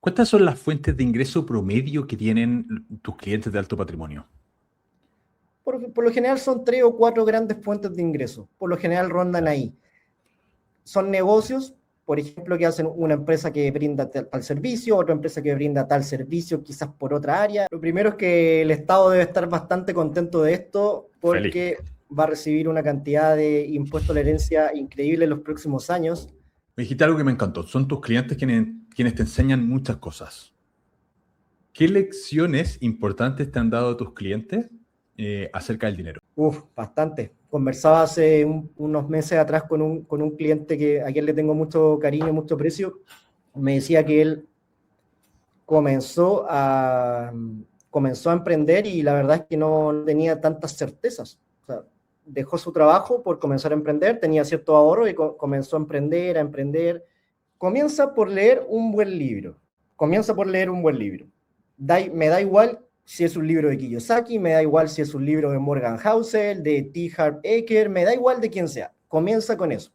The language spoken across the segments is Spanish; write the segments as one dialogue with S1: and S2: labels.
S1: ¿Cuántas son las fuentes de ingreso promedio que tienen tus clientes de alto patrimonio?
S2: Por lo general son 3 o 4 grandes fuentes de ingreso. Por lo general rondan ahí. Son negocios, por ejemplo, que hacen una empresa que brinda tal servicio, otra empresa que brinda tal servicio, quizás por otra área. Lo primero es que el Estado debe estar bastante contento de esto porque
S1: Feliz.
S2: va a recibir una cantidad de impuesto a la herencia increíble en los próximos años.
S1: Me dijiste algo que me encantó. Son tus clientes quienes te enseñan muchas cosas. ¿Qué lecciones importantes te han dado tus clientes acerca del dinero?
S2: Bastante. Conversaba hace unos meses atrás con un cliente a quien le tengo mucho cariño, mucho aprecio. Me decía que él comenzó a emprender y la verdad es que no tenía tantas certezas. O sea, dejó su trabajo por comenzar a emprender, tenía cierto ahorro y comenzó a emprender. Comienza por leer un buen libro. Me da igual si es un libro de Kiyosaki, me da igual si es un libro de Morgan Housel, de T. Harv Eker, me da igual de quién sea. Comienza con eso.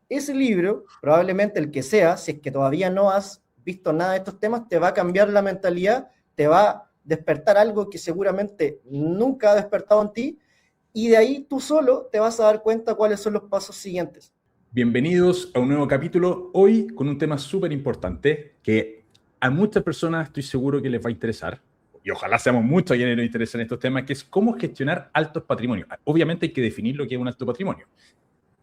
S2: Ese libro, probablemente el que sea, si es que todavía no has visto nada de estos temas, te va a cambiar la mentalidad, te va a despertar algo que seguramente nunca ha despertado en ti, y de ahí tú solo te vas a dar cuenta cuáles son los pasos siguientes.
S1: Bienvenidos a un nuevo capítulo, hoy con un tema súper importante que a muchas personas estoy seguro que les va a interesar, y ojalá seamos muchos quienes nos interesen estos temas, que es cómo gestionar altos patrimonios. Obviamente hay que definir lo que es un alto patrimonio.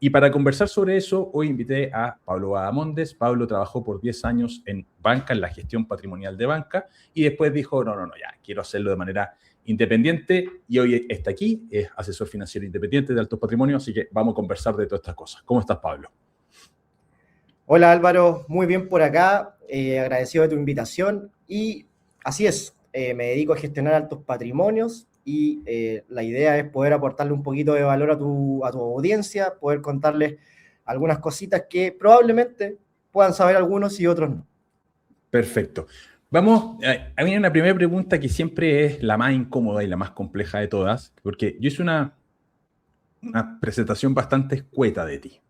S1: Y para conversar sobre eso, hoy invité a Pablo Badamondes. Pablo trabajó por 10 años en banca, en la gestión patrimonial de banca, y después dijo, no, ya, quiero hacerlo de manera independiente, y hoy está aquí, es asesor financiero independiente de altos patrimonios, así que vamos a conversar de todas estas cosas. ¿Cómo estás, Pablo?
S2: Hola Álvaro, muy bien por acá, agradecido de tu invitación, y así es, me dedico a gestionar altos patrimonios, y la idea es poder aportarle un poquito de valor a tu audiencia, poder contarles algunas cositas que probablemente puedan saber algunos y otros no.
S1: Perfecto. Vamos, a mí una primera pregunta que siempre es la más incómoda y la más compleja de todas, porque yo hice una presentación bastante escueta de ti.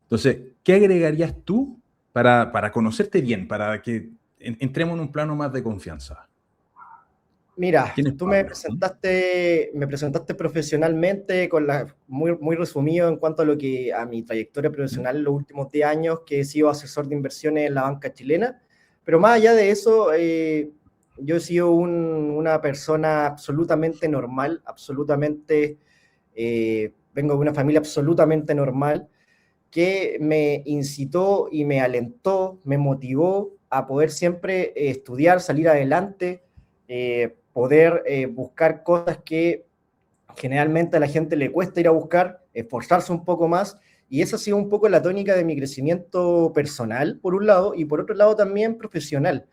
S1: Entonces, ¿qué agregarías tú para conocerte bien, para que entremos en un plano más de confianza?
S2: Mira,
S1: ¿Quién es
S2: tú
S1: Pablo?
S2: me presentaste profesionalmente muy resumido en cuanto a a mi trayectoria profesional en los últimos 10 años, que he sido asesor de inversiones en la banca chilena, pero más allá de eso, yo he sido una persona absolutamente normal, vengo de una familia absolutamente normal, que me incitó y me alentó, me motivó a poder siempre estudiar, salir adelante, poder buscar cosas que generalmente a la gente le cuesta ir a buscar, esforzarse un poco más, y esa ha sido un poco la tónica de mi crecimiento personal, por un lado, y por otro lado también profesional.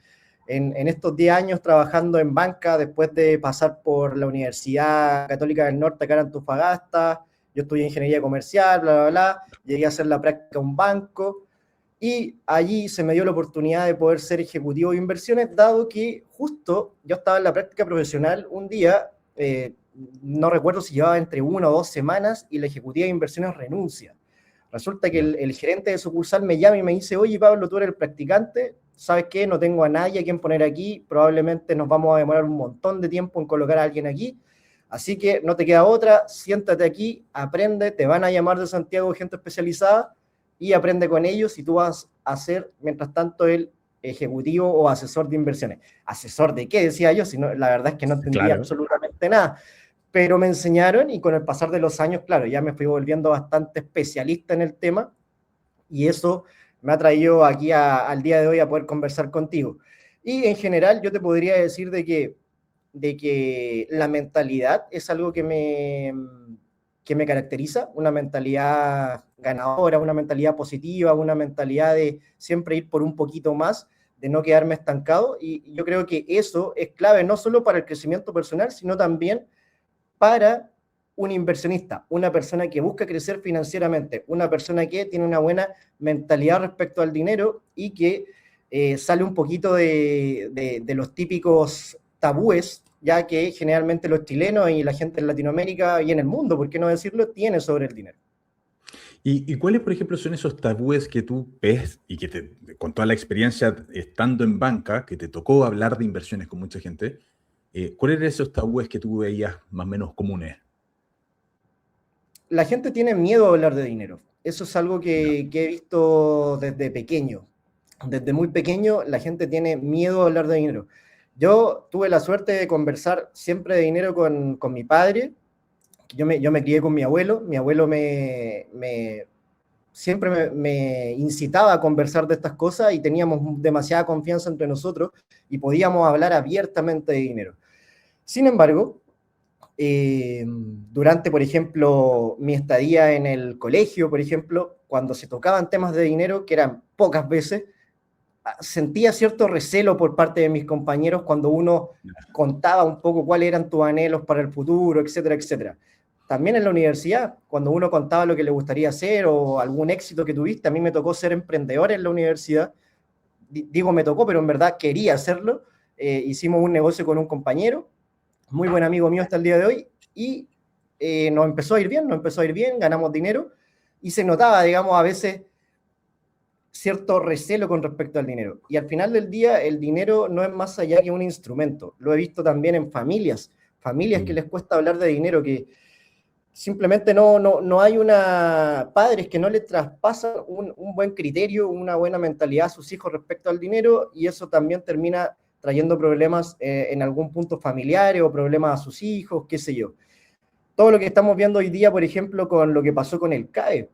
S2: En estos 10 años trabajando en banca, después de pasar por la Universidad Católica del Norte, acá en Antofagasta, yo estudié ingeniería comercial, bla, bla, bla, llegué a hacer la práctica en un banco, y allí se me dio la oportunidad de poder ser ejecutivo de inversiones, dado que justo yo estaba en la práctica profesional un día, no recuerdo si llevaba entre 1 o 2 semanas, y la ejecutiva de inversiones renuncia. Resulta que el gerente de sucursal me llama y me dice, oye Pablo, tú eres el practicante, ¿sabes qué? No tengo a nadie a quien poner aquí, probablemente nos vamos a demorar un montón de tiempo en colocar a alguien aquí, así que no te queda otra, siéntate aquí, aprende, te van a llamar de Santiago gente especializada, y aprende con ellos, y tú vas a ser, mientras tanto, el ejecutivo o asesor de inversiones. ¿Asesor de qué? Decía yo, si no, la verdad es que no entendía
S1: Claro.
S2: absolutamente nada, pero me enseñaron, y con el pasar de los años, claro, ya me fui volviendo bastante especialista en el tema, y eso me ha traído aquí al día de hoy a poder conversar contigo. Y en general yo te podría decir de que la mentalidad es algo que me caracteriza, una mentalidad ganadora, una mentalidad positiva, una mentalidad de siempre ir por un poquito más, de no quedarme estancado, y yo creo que eso es clave no solo para el crecimiento personal, sino también para un inversionista, una persona que busca crecer financieramente, una persona que tiene una buena mentalidad respecto al dinero, y que sale un poquito de los típicos tabúes, ya que generalmente los chilenos y la gente en Latinoamérica y en el mundo, ¿por qué no decirlo?, tiene sobre el dinero.
S1: ¿Y cuáles, por ejemplo, son esos tabúes que tú ves y que con toda la experiencia estando en banca, que te tocó hablar de inversiones con mucha gente, cuáles eran esos tabúes que tú veías más o menos comunes?
S2: La gente tiene miedo a hablar de dinero. Eso es algo
S1: Ya.
S2: que he visto desde pequeño. Desde muy pequeño la gente tiene miedo a hablar de dinero. Yo tuve la suerte de conversar siempre de dinero con mi padre. Yo me crié con mi abuelo siempre me incitaba a conversar de estas cosas y teníamos demasiada confianza entre nosotros y podíamos hablar abiertamente de dinero. Sin embargo, durante, por ejemplo, mi estadía en el colegio, por ejemplo, cuando se tocaban temas de dinero, que eran pocas veces, sentía cierto recelo por parte de mis compañeros cuando uno contaba un poco cuáles eran tus anhelos para el futuro, etcétera, etcétera. También en la universidad, cuando uno contaba lo que le gustaría hacer o algún éxito que tuviste, a mí me tocó ser emprendedor en la universidad. Digo me tocó, pero en verdad quería hacerlo. Hicimos un negocio con un compañero, muy buen amigo mío hasta el día de hoy, y nos empezó a ir bien, ganamos dinero, y se notaba, digamos, a veces cierto recelo con respecto al dinero. Y al final del día, el dinero no es más allá que un instrumento. Lo he visto también en familias que
S1: Mm.
S2: les cuesta hablar de dinero, que simplemente no hay padres que no le traspasan un buen criterio, una buena mentalidad a sus hijos respecto al dinero, y eso también termina trayendo problemas en algún punto familiares o problemas a sus hijos, qué sé yo. Todo lo que estamos viendo hoy día, por ejemplo, con lo que pasó con el CAE,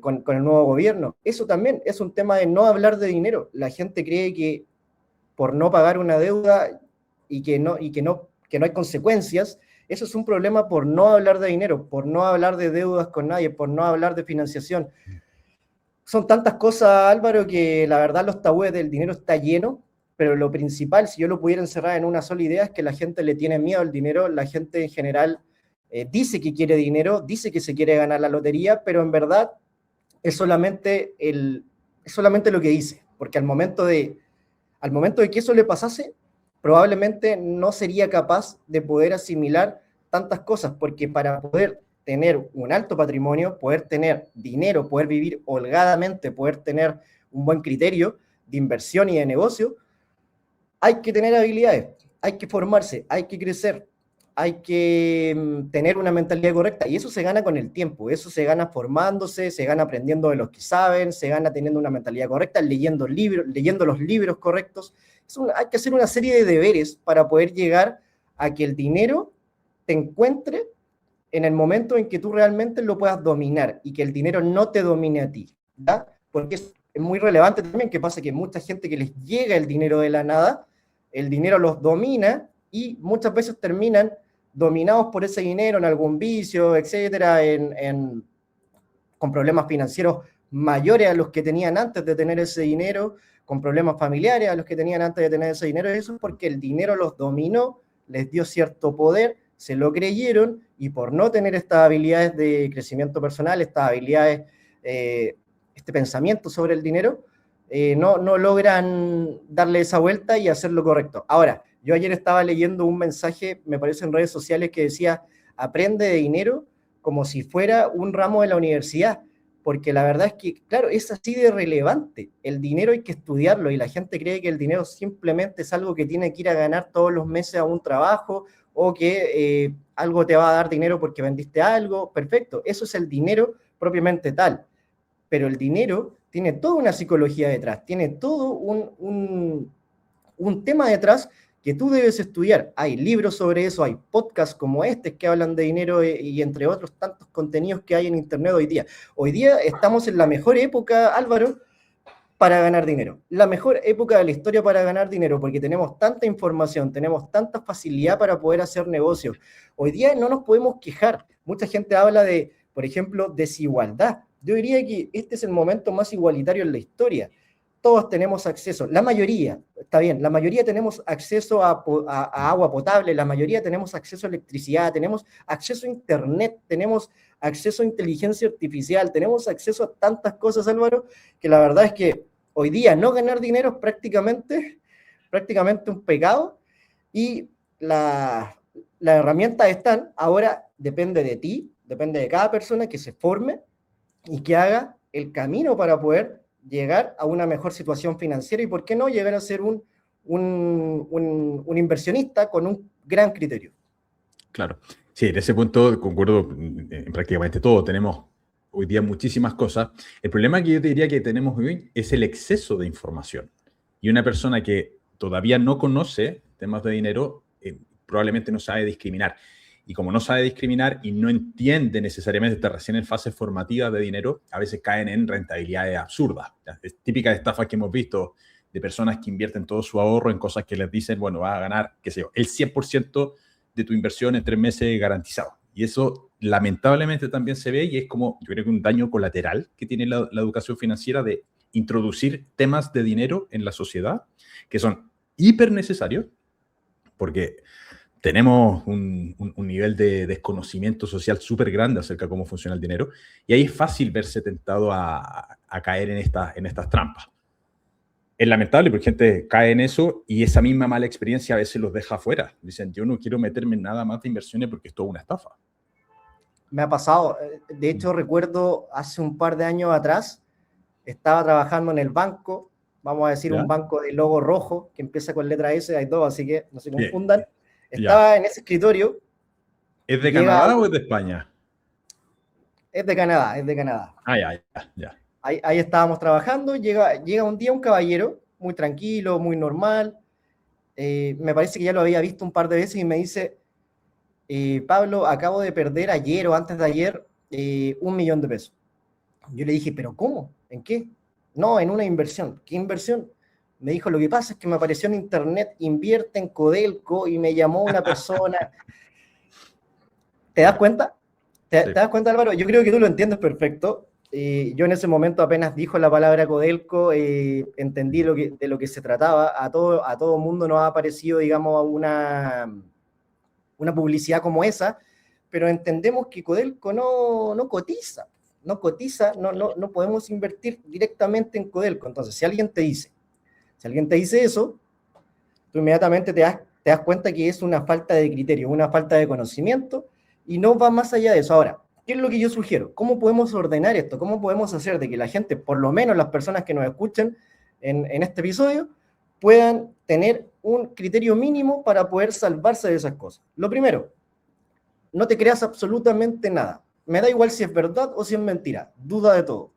S2: con el nuevo gobierno, eso también es un tema de no hablar de dinero. La gente cree que por no pagar una deuda y que no hay consecuencias, eso es un problema por no hablar de dinero, por no hablar de deudas con nadie, por no hablar de financiación. Son tantas cosas, Álvaro, que la verdad los tabúes del dinero está lleno, pero lo principal, si yo lo pudiera encerrar en una sola idea, es que la gente le tiene miedo al dinero. La gente en general dice que quiere dinero, dice que se quiere ganar la lotería, pero en verdad es solamente lo que dice, porque al momento de que eso le pasase, probablemente no sería capaz de poder asimilar tantas cosas, porque para poder tener un alto patrimonio, poder tener dinero, poder vivir holgadamente, poder tener un buen criterio de inversión y de negocio, hay que tener habilidades, hay que formarse, hay que crecer, hay que tener una mentalidad correcta, y eso se gana con el tiempo, eso se gana formándose, se gana aprendiendo de los que saben, se gana teniendo una mentalidad correcta, leyendo los libros correctos. Hay que hacer una serie de deberes para poder llegar a que el dinero te encuentre en el momento en que tú realmente lo puedas dominar y que el dinero no te domine a ti, ¿ya? Porque es muy relevante también que pasa que mucha gente que les llega el dinero de la nada, el dinero los domina y muchas veces terminan dominados por ese dinero en algún vicio, etcétera, con problemas financieros mayores a los que tenían antes de tener ese dinero, con problemas familiares a los que tenían antes de tener ese dinero. Eso es porque el dinero los dominó, les dio cierto poder, se lo creyeron, y por no tener estas habilidades de crecimiento personal, estas habilidades, este pensamiento sobre el dinero, no logran darle esa vuelta y hacer lo correcto. Ahora, yo ayer estaba leyendo un mensaje, me parece en redes sociales, que decía: aprende de dinero como si fuera un ramo de la universidad, porque la verdad es que, claro, es así de relevante. El dinero hay que estudiarlo, y la gente cree que el dinero simplemente es algo que tiene que ir a ganar todos los meses a un trabajo, o que algo te va a dar dinero porque vendiste algo. Perfecto, eso es el dinero propiamente tal, pero el dinero tiene toda una psicología detrás, tiene todo un tema detrás que tú debes estudiar. Hay libros sobre eso, hay podcasts como este que hablan de dinero, y entre otros tantos contenidos que hay en internet hoy día. Hoy día estamos en la mejor época, Álvaro, para ganar dinero. La mejor época de la historia para ganar dinero, porque tenemos tanta información, tenemos tanta facilidad para poder hacer negocios. Hoy día no nos podemos quejar. Mucha gente habla de, por ejemplo, desigualdad. Yo diría que este es el momento más igualitario en la historia. Todos tenemos acceso, la mayoría, está bien, la mayoría tenemos acceso a agua potable, la mayoría tenemos acceso a electricidad, tenemos acceso a internet, tenemos acceso a inteligencia artificial, tenemos acceso a tantas cosas, Álvaro, que la verdad es que hoy día no ganar dinero es prácticamente un pecado, y las herramientas están. Ahora depende de ti, depende de cada persona que se forme, y que haga el camino para poder llegar a una mejor situación financiera y, ¿por qué no, llegar a ser un inversionista con un gran criterio?
S1: Claro. Sí, en ese punto concuerdo en prácticamente todo. Tenemos hoy día muchísimas cosas. El problema que yo te diría que tenemos hoy es el exceso de información. Y una persona que todavía no conoce temas de dinero probablemente no sabe discriminar. Y como no sabe discriminar y no entiende necesariamente, está recién en fases formativas de dinero, a veces caen en rentabilidades absurdas. Es típica de estafas que hemos visto de personas que invierten todo su ahorro en cosas que les dicen, bueno, vas a ganar, qué sé yo, el 100% de tu inversión en 3 meses garantizado. Y eso lamentablemente también se ve y es como, yo creo que un daño colateral que tiene la educación financiera de introducir temas de dinero en la sociedad que son hiper necesarios porque tenemos un nivel de desconocimiento social súper grande acerca de cómo funciona el dinero y ahí es fácil verse tentado a caer en estas trampas. Es lamentable porque gente cae en eso y esa misma mala experiencia a veces los deja afuera. Dicen, yo no quiero meterme en nada más de inversiones porque es toda una estafa.
S2: Me ha pasado, de hecho recuerdo hace un par de años atrás, estaba trabajando en el banco, vamos a decir
S1: ¿Ya?
S2: un banco de logo rojo, que empieza con letra S, hay dos, así que no se confundan.
S1: Ya.
S2: Estaba en ese escritorio,
S1: ¿Es de
S2: llega,
S1: Canadá o es de España?
S2: es de Canadá, es de Canadá.
S1: Ah, ya, ya, ya.
S2: Ahí estábamos trabajando, llega un día un caballero, muy tranquilo, muy normal, me parece que ya lo había visto un par de veces y me dice, Pablo, acabo de perder ayer o antes de ayer 1 millón de pesos. Yo le dije, ¿pero cómo? ¿En qué? No, en una inversión. ¿Qué inversión? Me dijo, lo que pasa es que me apareció en internet, invierte en Codelco, y me llamó una persona. ¿Te das
S1: Claro,
S2: cuenta? ¿Te
S1: sí.
S2: das cuenta, Álvaro? Yo creo que tú lo entiendes perfecto. Yo en ese momento apenas dijo la palabra Codelco, entendí de lo que se trataba. A todo mundo nos ha aparecido, digamos, una publicidad como esa, pero entendemos que Codelco no cotiza. No cotiza, no podemos invertir directamente en Codelco. Entonces, si alguien te dice eso, tú inmediatamente te das cuenta que es una falta de criterio, una falta de conocimiento, y no va más allá de eso. Ahora, ¿qué es lo que yo sugiero? ¿Cómo podemos ordenar esto? ¿Cómo podemos hacer de que la gente, por lo menos las personas que nos escuchen en este episodio, puedan tener un criterio mínimo para poder salvarse de esas cosas? Lo primero, no te creas absolutamente nada. Me da igual si es verdad o si es mentira. Duda de todo.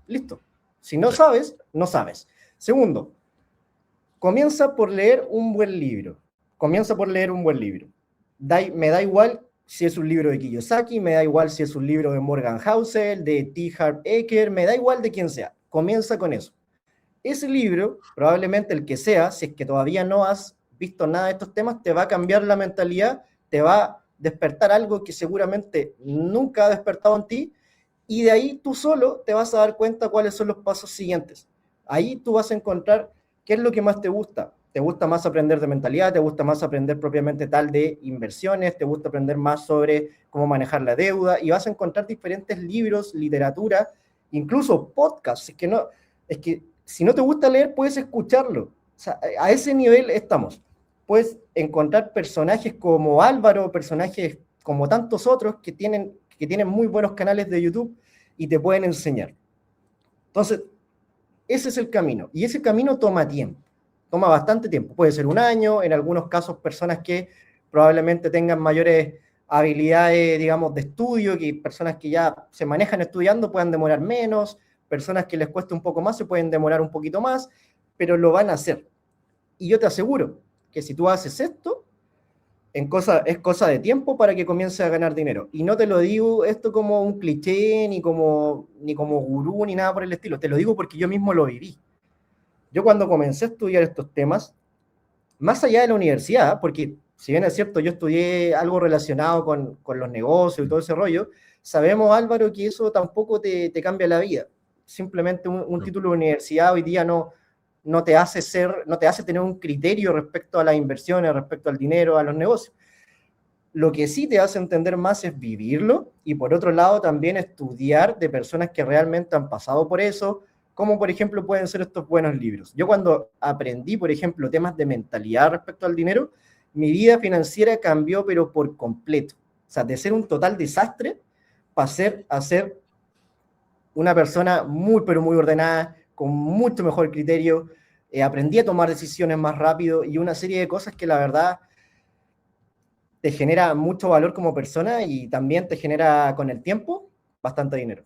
S2: Listo. Si no
S1: Sí.
S2: sabes, no sabes. Segundo, comienza por leer un buen libro. Comienza por leer un buen libro. Me da igual si es un libro de Kiyosaki, me da igual si es un libro de Morgan Housel, de T. Harv Eker, me da igual de quién sea. Comienza con eso. Ese libro, probablemente el que sea, si es que todavía no has visto nada de estos temas, te va a cambiar la mentalidad, te va a despertar algo que seguramente nunca ha despertado en ti, y de ahí tú solo te vas a dar cuenta cuáles son los pasos siguientes. Ahí tú vas a encontrar qué es lo que más te gusta. ¿Te gusta más aprender de mentalidad? ¿Te gusta más aprender propiamente tal de inversiones? ¿Te gusta aprender más sobre cómo manejar la deuda? Y vas a encontrar diferentes libros, literatura, incluso podcasts. Es que si no te gusta leer, puedes escucharlo. O sea, a ese nivel estamos. Puedes encontrar personajes como Álvaro, personajes como tantos otros que tienen muy buenos canales de YouTube y te pueden enseñar. Entonces, ese es el camino. Y ese camino toma tiempo. Toma bastante tiempo. Puede ser un año, en algunos casos personas que probablemente tengan mayores habilidades, digamos, de estudio, que personas que ya se manejan estudiando puedan demorar menos, personas que les cueste un poco más se pueden demorar un poquito más, pero lo van a hacer. Y yo te aseguro que si tú haces esto, es cosa de tiempo para que comiences a ganar dinero. Y no te lo digo esto como un cliché, ni como gurú, ni nada por el estilo. Te lo digo porque yo mismo lo viví. Yo cuando comencé a estudiar estos temas, más allá de la universidad, porque si bien es cierto, yo estudié algo relacionado con los negocios y todo ese rollo, sabemos, Álvaro, que eso tampoco te cambia la vida. Simplemente un título de universidad hoy día no te hace tener un criterio respecto a las inversiones, respecto al dinero, a los negocios. Lo que sí te hace entender más es vivirlo, y por otro lado también estudiar de personas que realmente han pasado por eso, como por ejemplo pueden ser estos buenos libros. Yo cuando aprendí, por ejemplo, temas de mentalidad respecto al dinero, mi vida financiera cambió pero por completo. O sea, de ser un total desastre, pasé a ser una persona muy, pero muy ordenada, con mucho mejor criterio. Aprendí a tomar decisiones más rápido y una serie de cosas que la verdad te genera mucho valor como persona y también te genera con el tiempo bastante dinero.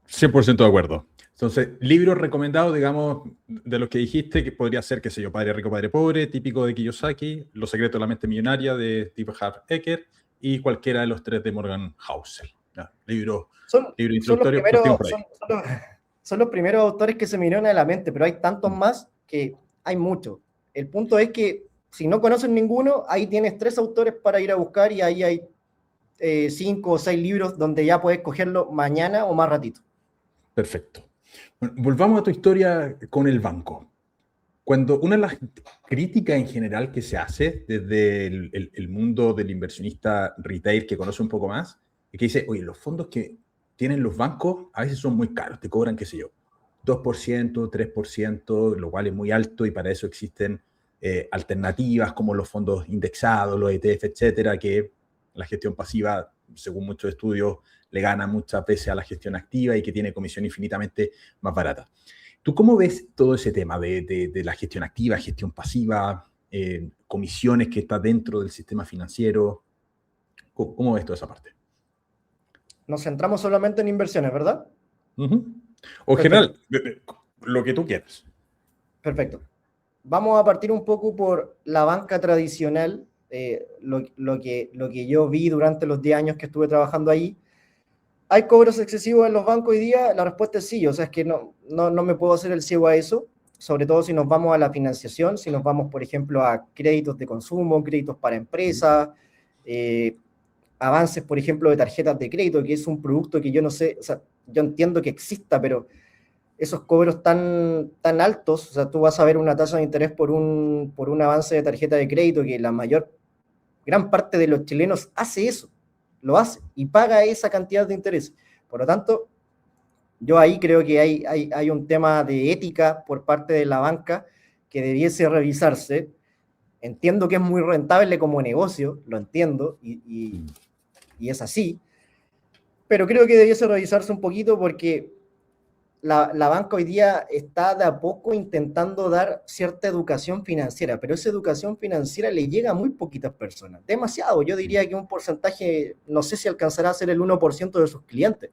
S1: 100% de acuerdo. Entonces, libros recomendados, digamos, de los que dijiste, que podría ser, qué sé yo, Padre Rico, Padre Pobre, típico de Kiyosaki, Los secretos de la mente millonaria de Steve Eker y cualquiera de los tres de Morgan Housel. ¿Ya? Libro
S2: Son los
S1: introductorio, partimos
S2: primeros,
S1: por ahí.
S2: son los primeros autores que se me vinieron a la mente, pero hay tantos más que hay muchos. El punto es que si no conocen ninguno, ahí tienes 3 autores para ir a buscar y ahí hay 5 o 6 libros donde ya puedes cogerlo mañana o más ratito.
S1: Perfecto. Bueno, volvamos a tu historia con el banco. Cuando una de las críticas en general que se hace desde el mundo del inversionista retail que conoce un poco más, es que dice, oye, los fondos que tienen los bancos a veces son muy caros, te cobran, qué sé yo, 2%, 3%, lo cual es muy alto y para eso existen alternativas como los fondos indexados, los ETF, etcétera, que la gestión pasiva, según muchos estudios, le gana muchas veces a la gestión activa y que tiene comisión infinitamente más barata. ¿Tú cómo ves todo ese tema de la gestión activa, gestión pasiva, comisiones que está dentro del sistema financiero? ¿Cómo ves toda esa parte?
S2: Nos centramos solamente en inversiones, ¿verdad?
S1: O en
S2: Perfecto,
S1: general, lo que tú quieras.
S2: perfecto. Vamos a partir un poco por la banca tradicional, lo que yo vi durante los 10 años que estuve trabajando ahí. ¿Hay cobros excesivos en los bancos hoy día? La respuesta es sí, o sea, es que no me puedo hacer el ciego a eso, sobre todo si nos vamos a la financiación, si nos vamos, por ejemplo, a créditos de consumo, créditos para empresas, eh, avances, por ejemplo, de tarjetas de crédito, que es un producto que yo no sé, o sea, yo entiendo que exista, pero esos cobros tan altos, o sea, tú vas a ver una tasa de interés por un avance de tarjeta de crédito que gran parte de los chilenos hace eso, lo hace y paga esa cantidad de interés. Por lo tanto, yo ahí creo que hay un tema de ética por parte de la banca que debiese revisarse. Entiendo que es muy rentable como negocio, lo entiendo y es así, pero creo que debiese revisarse un poquito porque la banca hoy día está de a poco intentando dar cierta educación financiera, pero esa educación financiera le llega a muy poquitas personas. Demasiado, yo diría que un porcentaje, no sé si alcanzará a ser el 1% de sus clientes.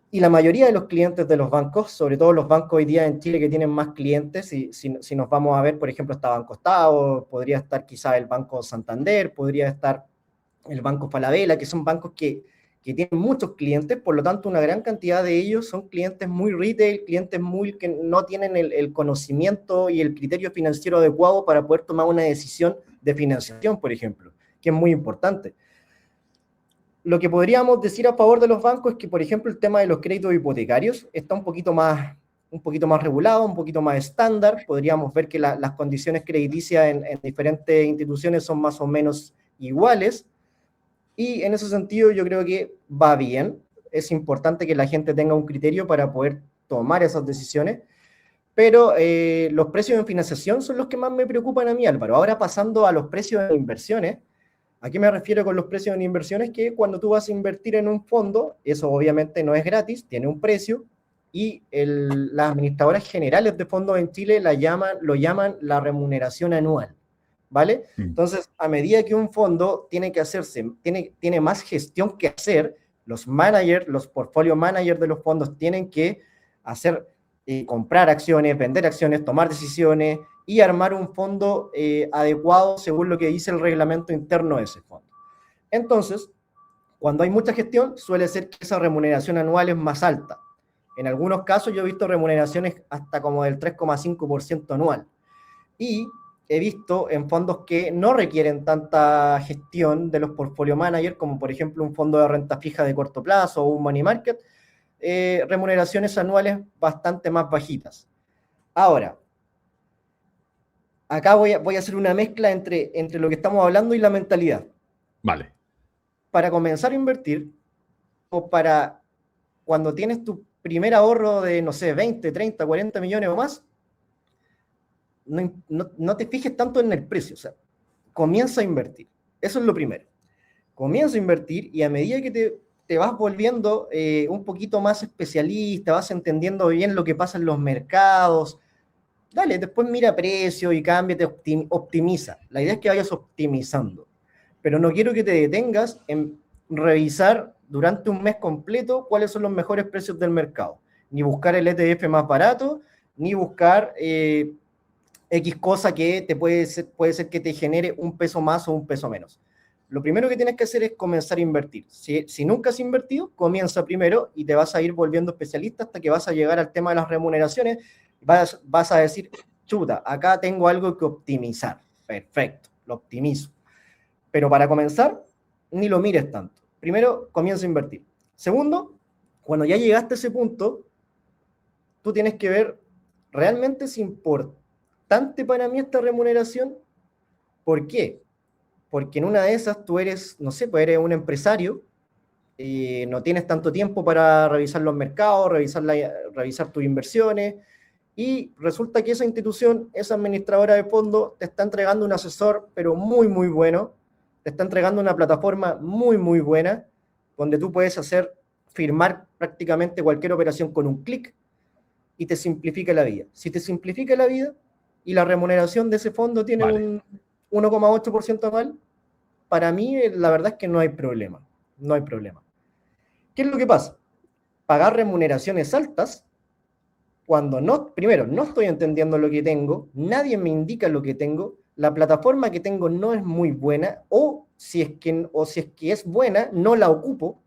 S2: Y la mayoría de los clientes de los bancos, sobre todo los bancos hoy día en Chile que tienen más clientes, si nos vamos a ver, por ejemplo, está Banco Estado, podría estar quizá el Banco Santander, podría estar el Banco Falabella, que son bancos que tienen muchos clientes, por lo tanto una gran cantidad de ellos son clientes muy retail, clientes muy que no tienen el conocimiento y el criterio financiero adecuado para poder tomar una decisión de financiación, por ejemplo, que es muy importante. Lo que podríamos decir a favor de los bancos es que, por ejemplo, el tema de los créditos hipotecarios está un poquito más regulado, un poquito más estándar. Podríamos ver que las condiciones crediticias en diferentes instituciones son más o menos iguales. Y en ese sentido yo creo que va bien. Es importante que la gente tenga un criterio para poder tomar esas decisiones. Pero los precios en financiación son los que más me preocupan a mí, Álvaro. Ahora pasando a los precios en inversiones. ¿A qué me refiero con los precios en inversiones? Que cuando tú vas a invertir en un fondo, eso obviamente no es gratis, tiene un precio, y las administradoras generales de fondos en Chile lo llaman la remuneración anual, ¿vale? Entonces, a medida que un fondo tiene más gestión que hacer, los managers, los portfolio managers de los fondos tienen que hacer, comprar acciones, vender acciones, tomar decisiones, y armar un fondo adecuado según lo que dice el reglamento interno de ese fondo. Entonces, cuando hay mucha gestión, suele ser que esa remuneración anual es más alta. En algunos casos yo he visto remuneraciones hasta como del 3,5% anual. Y he visto en fondos que no requieren tanta gestión de los portfolio managers, como por ejemplo un fondo de renta fija de corto plazo o un money market, remuneraciones anuales bastante más bajitas. Ahora, acá voy a hacer una mezcla entre lo que estamos hablando y la mentalidad.
S1: Vale.
S2: Para comenzar a invertir, o para cuando tienes tu primer ahorro de, no sé, 20, 30, 40 millones o más, no te fijes tanto en el precio. O sea, comienza a invertir. Eso es lo primero. Comienza a invertir y a medida que te vas volviendo un poquito más especialista, vas entendiendo bien lo que pasa en los mercados. Dale, después mira precio y cámbiate, optimiza. La idea es que vayas optimizando. Pero no quiero que te detengas en revisar durante un mes completo cuáles son los mejores precios del mercado. Ni buscar el ETF más barato, ni buscar X cosa que puede ser que te genere un peso más o un peso menos. Lo primero que tienes que hacer es comenzar a invertir. Si nunca has invertido, comienza primero y te vas a ir volviendo especialista hasta que vas a llegar al tema de las remuneraciones. Vas a decir, chuta, acá tengo algo que optimizar. Perfecto, lo optimizo. Pero para comenzar, ni lo mires tanto. Primero, comienza a invertir. Segundo, cuando ya llegaste a ese punto, tú tienes que ver, ¿realmente es importante para mí esta remuneración? ¿Por qué? Porque en una de esas tú eres, no sé, pues eres un empresario, no tienes tanto tiempo para revisar los mercados, revisar tus inversiones, y resulta que esa institución, esa administradora de fondos, te está entregando un asesor, pero muy, muy bueno, te está entregando una plataforma muy, muy buena, donde tú puedes firmar prácticamente cualquier operación con un clic y te simplifica la vida. Si te simplifica la vida y la remuneración de ese fondo tiene un 1,8% anual, para mí la verdad es que no hay problema. No hay problema. ¿Qué es lo que pasa? Pagar remuneraciones altas cuando primero, no estoy entendiendo lo que tengo, nadie me indica lo que tengo, la plataforma que tengo no es muy buena, o si es que es buena, no la ocupo,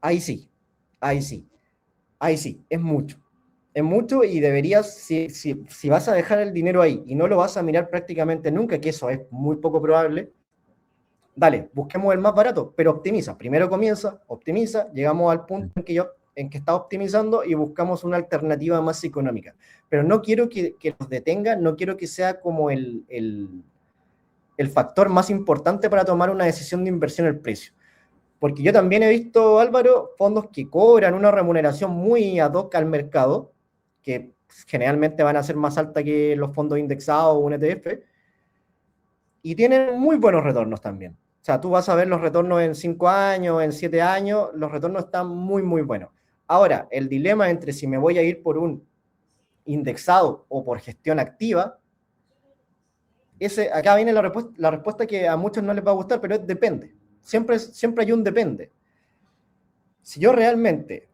S2: ahí sí, ahí sí, ahí sí, es mucho. Es mucho y deberías, si vas a dejar el dinero ahí y no lo vas a mirar prácticamente nunca, que eso es muy poco probable, dale, busquemos el más barato, pero optimiza. Primero comienza, optimiza, llegamos al punto en que está optimizando y buscamos una alternativa más económica. Pero no quiero que los detenga, no quiero que sea como el factor más importante para tomar una decisión de inversión el precio. Porque yo también he visto, Álvaro, fondos que cobran una remuneración muy ad hoc al mercado, que generalmente van a ser más alta que los fondos indexados o un ETF, y tienen muy buenos retornos también. O sea, tú vas a ver los retornos en 5 años, en 7 años, los retornos están muy, muy buenos. Ahora, el dilema entre si me voy a ir por un indexado o por gestión activa, acá viene la respuesta que a muchos no les va a gustar, pero es depende. Siempre hay un depende. Si yo realmente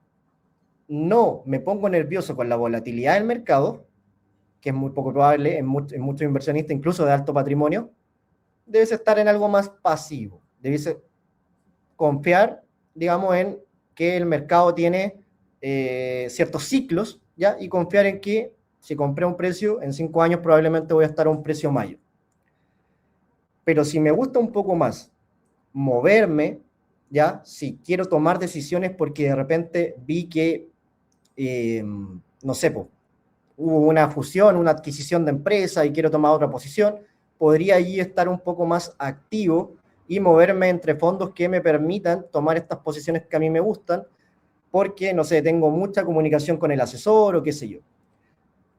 S2: no me pongo nervioso con la volatilidad del mercado, que es muy poco probable en muchos inversionistas, incluso de alto patrimonio, debes estar en algo más pasivo. Debes confiar, digamos, en que el mercado tiene ciertos ciclos, ¿ya? Y confiar en que si compré un precio, en 5 años probablemente voy a estar a un precio mayor. Pero si me gusta un poco más moverme, ¿ya? Si quiero tomar decisiones porque de repente vi que, no sé, hubo una fusión, una adquisición de empresa y quiero tomar otra posición, podría allí estar un poco más activo y moverme entre fondos que me permitan tomar estas posiciones que a mí me gustan, porque, no sé, tengo mucha comunicación con el asesor o qué sé yo.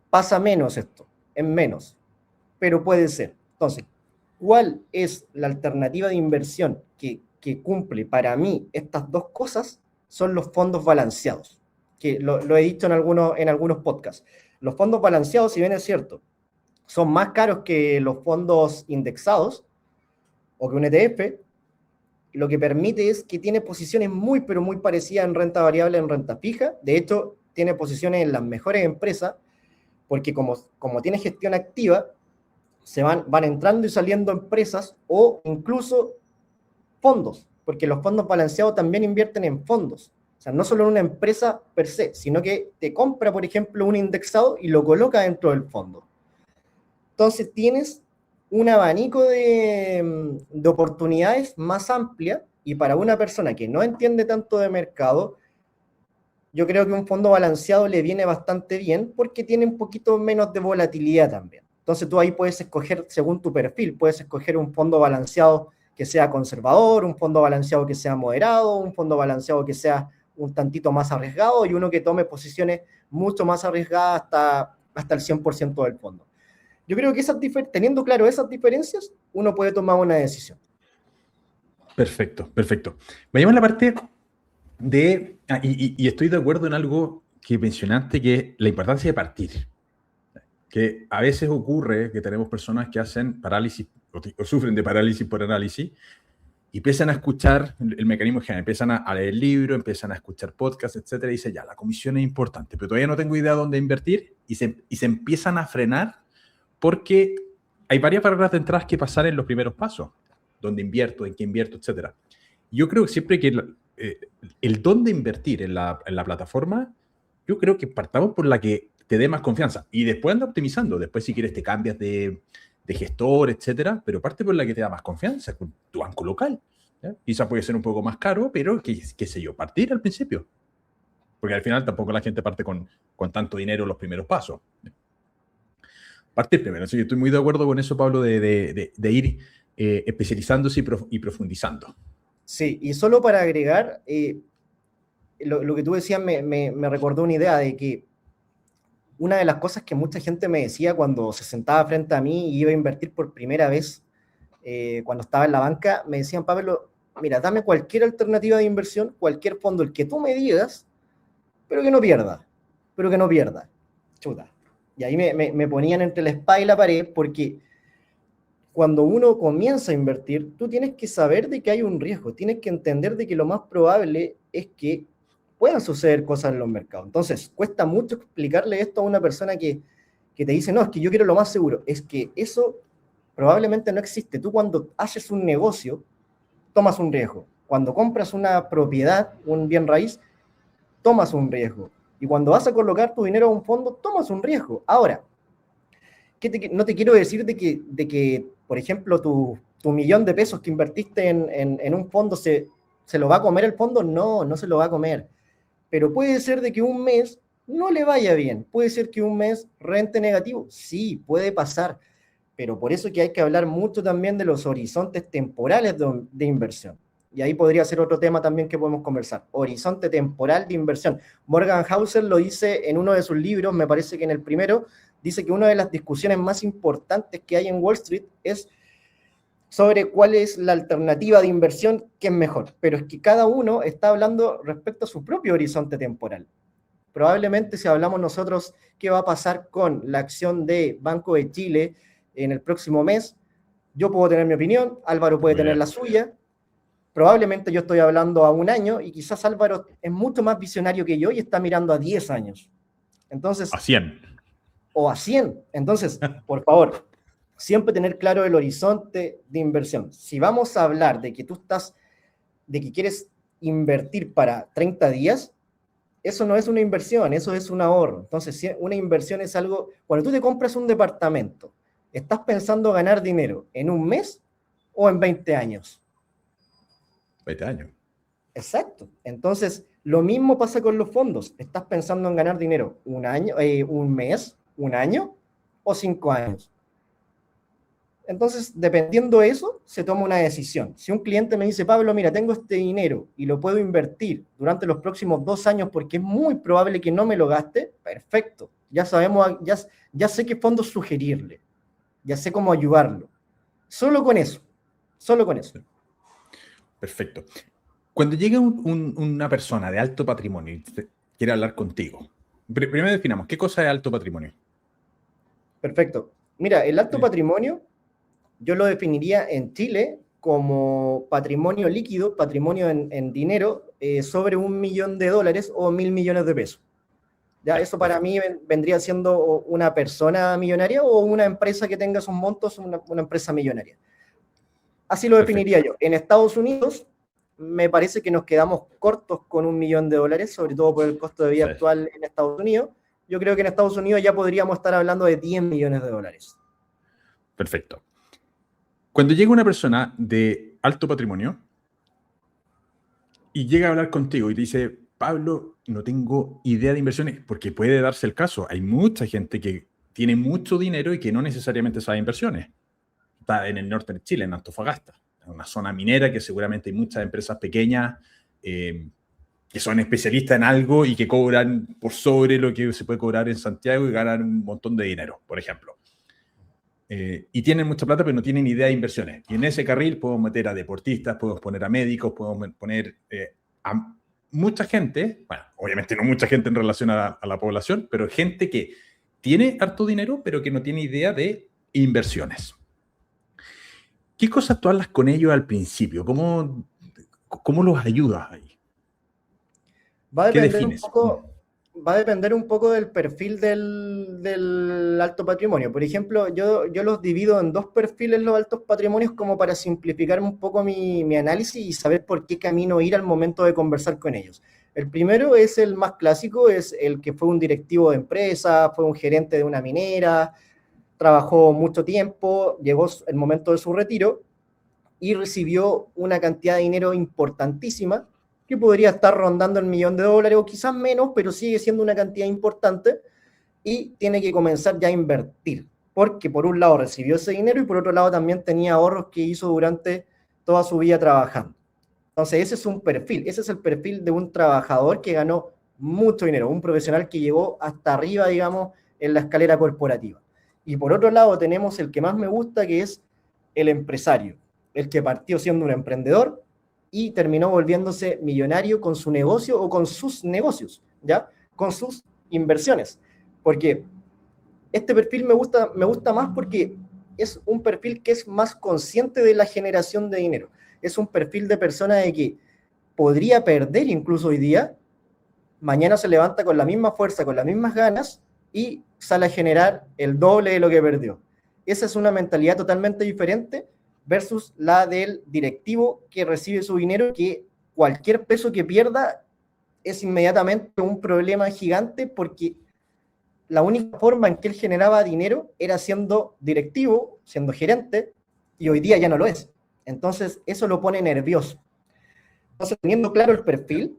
S2: Pasa menos esto, en menos, pero puede ser. Entonces, ¿cuál es la alternativa de inversión que cumple para mí estas dos cosas? Son los fondos balanceados, que lo he dicho en algunos podcasts. Los fondos balanceados, si bien es cierto, son más caros que los fondos indexados o que un ETF, lo que permite es que tiene posiciones muy, pero muy parecidas en renta variable, en renta fija. De hecho, tiene posiciones en las mejores empresas, porque como tiene gestión activa, van entrando y saliendo empresas o incluso fondos, porque los fondos balanceados también invierten en fondos. O sea, no solo en una empresa per se, sino que te compra, por ejemplo, un indexado y lo coloca dentro del fondo. Entonces tienes un abanico de oportunidades más amplia, y para una persona que no entiende tanto de mercado, yo creo que un fondo balanceado le viene bastante bien porque tiene un poquito menos de volatilidad también. Entonces tú ahí puedes escoger, según tu perfil, puedes escoger un fondo balanceado que sea conservador, un fondo balanceado que sea moderado, un fondo balanceado que sea un tantito más arriesgado y uno que tome posiciones mucho más arriesgadas hasta el 100% del fondo. Yo creo que teniendo claro esas diferencias, uno puede tomar una decisión.
S1: Perfecto, perfecto. Vayamos a la parte y estoy de acuerdo en algo que mencionaste, que es la importancia de partir. Que a veces ocurre que tenemos personas que hacen parálisis o sufren de parálisis por análisis y empiezan a escuchar el mecanismo general, empiezan a leer libros, empiezan a escuchar podcasts, etcétera, y dicen, ya, la comisión es importante, pero todavía no tengo idea de dónde invertir, y se empiezan a frenar porque hay varias barreras de entrada que pasar en los primeros pasos, dónde invierto, en qué invierto, etcétera. Yo creo que siempre que el dónde invertir en la plataforma, yo creo que partamos por la que te dé más confianza, y después anda optimizando, después si quieres te cambias de gestor, etcétera, pero parte por la que te da más confianza, con tu banco local. ¿Ya? Quizás puede ser un poco más caro, pero qué sé yo, partir al principio. Porque al final tampoco la gente parte con tanto dinero en los primeros pasos. Partir primero. Sí, yo estoy muy de acuerdo con eso, Pablo, de ir especializándose y profundizando.
S2: Sí, y solo para agregar, lo que tú decías me recordó una idea de que una de las cosas que mucha gente me decía cuando se sentaba frente a mí y iba a invertir por primera vez, cuando estaba en la banca, me decían, Pablo, mira, dame cualquier alternativa de inversión, cualquier fondo, el que tú me digas, pero que no pierda, chuta. Y ahí me ponían entre la espada y la pared, porque cuando uno comienza a invertir, tú tienes que saber de que hay un riesgo, tienes que entender de que lo más probable es que puedan suceder cosas en los mercados. Entonces, cuesta mucho explicarle esto a una persona que te dice, no, es que yo quiero lo más seguro. Es que eso probablemente no existe. Tú cuando haces un negocio, tomas un riesgo. Cuando compras una propiedad, un bien raíz, tomas un riesgo. Y cuando vas a colocar tu dinero a un fondo, tomas un riesgo. Ahora, no te quiero decir de que por ejemplo, tu $1.000.000 que invertiste en un fondo, ¿se lo va a comer el fondo? No se lo va a comer. Pero puede ser de que un mes no le vaya bien. Puede ser que un mes rente negativo. Sí, puede pasar. Pero por eso que hay que hablar mucho también de los horizontes temporales de inversión. Y ahí podría ser otro tema también que podemos conversar. Horizonte temporal de inversión. Morgan Housel lo dice en uno de sus libros, me parece que en el primero, dice que una de las discusiones más importantes que hay en Wall Street es sobre cuál es la alternativa de inversión que es mejor. Pero es que cada uno está hablando respecto a su propio horizonte temporal. Probablemente si hablamos nosotros qué va a pasar con la acción de Banco de Chile en el próximo mes, yo puedo tener mi opinión, Álvaro puede tener la suya, probablemente yo estoy hablando a un año y quizás Álvaro es mucho más visionario que yo y está mirando a 10 años. Entonces,
S1: a 100.
S2: O a 100. Entonces, por favor, siempre tener claro el horizonte de inversión. Si vamos a hablar de que de que quieres invertir para 30 días, eso no es una inversión, eso es un ahorro. Entonces, una inversión es algo, cuando tú te compras un departamento, ¿estás pensando ganar dinero en un mes o en 20 años?
S1: 20 años.
S2: Exacto. Entonces, lo mismo pasa con los fondos. ¿Estás pensando en ganar dinero un año, un mes, un año o 5 años? Entonces, dependiendo de eso, se toma una decisión. Si un cliente me dice, Pablo, mira, tengo este dinero y lo puedo invertir durante los próximos 2 años porque es muy probable que no me lo gaste, perfecto. Ya sabemos, ya sé qué fondos sugerirle, ya sé cómo ayudarlo. Solo con eso.
S1: Perfecto. Cuando llega una persona de alto patrimonio y quiere hablar contigo, primero definamos, ¿qué cosa es alto patrimonio?
S2: Perfecto. Mira, el alto patrimonio yo lo definiría en Chile como patrimonio líquido, patrimonio en dinero, sobre $1.000.000 o 1.000 millones de pesos. ¿Ya? Eso para mí vendría siendo una persona millonaria o una empresa que tenga esos montos, una empresa millonaria. Así lo definiría yo. En Estados Unidos, me parece que nos quedamos cortos con $1.000.000, sobre todo por el costo de vida actual en Estados Unidos. Yo creo que en Estados Unidos ya podríamos estar hablando de $10 millones.
S1: Perfecto. Cuando llega una persona de alto patrimonio y llega a hablar contigo y te dice, Pablo, no tengo idea de inversiones, porque puede darse el caso. Hay mucha gente que tiene mucho dinero y que no necesariamente sabe inversiones. Está en el norte de Chile, en Antofagasta, en una zona minera que seguramente hay muchas empresas pequeñas que son especialistas en algo y que cobran por sobre lo que se puede cobrar en Santiago y ganan un montón de dinero, por ejemplo. Y tienen mucha plata, pero no tienen idea de inversiones. Y en ese carril podemos meter a deportistas, podemos poner a médicos, podemos poner mucha gente, bueno, obviamente no mucha gente en relación a la población, pero gente que tiene harto dinero, pero que no tiene idea de inversiones. ¿Qué cosas tú hablas con ellos al principio? ¿Cómo los ayudas ahí?
S2: Va a
S1: ¿Qué
S2: depender un
S1: defines?
S2: poco, va a depender un poco del perfil del alto patrimonio. Por ejemplo, yo los divido en dos perfiles los altos patrimonios como para simplificarme un poco mi análisis y saber por qué camino ir al momento de conversar con ellos. El primero es el más clásico, es el que fue un directivo de empresa, fue un gerente de una minera, trabajó mucho tiempo, llegó el momento de su retiro y recibió una cantidad de dinero importantísima que podría estar rondando el $1.000.000 o quizás menos, pero sigue siendo una cantidad importante y tiene que comenzar ya a invertir, porque por un lado recibió ese dinero y por otro lado también tenía ahorros que hizo durante toda su vida trabajando. Entonces ese es un perfil, ese es el perfil de un trabajador que ganó mucho dinero, un profesional que llegó hasta arriba, digamos, en la escalera corporativa. Y por otro lado tenemos el que más me gusta, que es el empresario, el que partió siendo un emprendedor y terminó volviéndose millonario con su negocio o con sus negocios, ¿ya? Con sus inversiones. Porque este perfil me gusta más porque es un perfil que es más consciente de la generación de dinero. Es un perfil de persona de que podría perder incluso hoy día, mañana se levanta con la misma fuerza, con las mismas ganas y sale a generar el doble de lo que perdió. Esa es una mentalidad totalmente diferente versus la del directivo que recibe su dinero, que cualquier peso que pierda es inmediatamente un problema gigante porque la única forma en que él generaba dinero era siendo directivo, siendo gerente, y hoy día ya no lo es. Entonces, eso lo pone nervioso. Entonces, teniendo claro el perfil,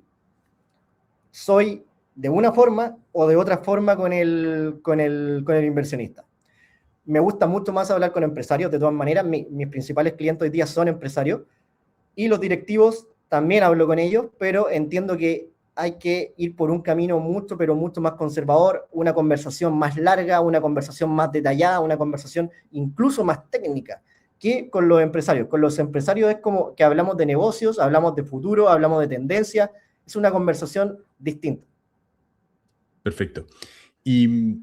S2: soy de una forma o de otra forma con el inversionista. Me gusta mucho más hablar con empresarios, de todas maneras, mis principales clientes hoy día son empresarios, y los directivos también hablo con ellos, pero entiendo que hay que ir por un camino mucho, pero mucho más conservador, una conversación más larga, una conversación más detallada, una conversación incluso más técnica que con los empresarios. Con los empresarios es como que hablamos de negocios, hablamos de futuro, hablamos de tendencia, es una conversación distinta.
S1: Perfecto. ¿Y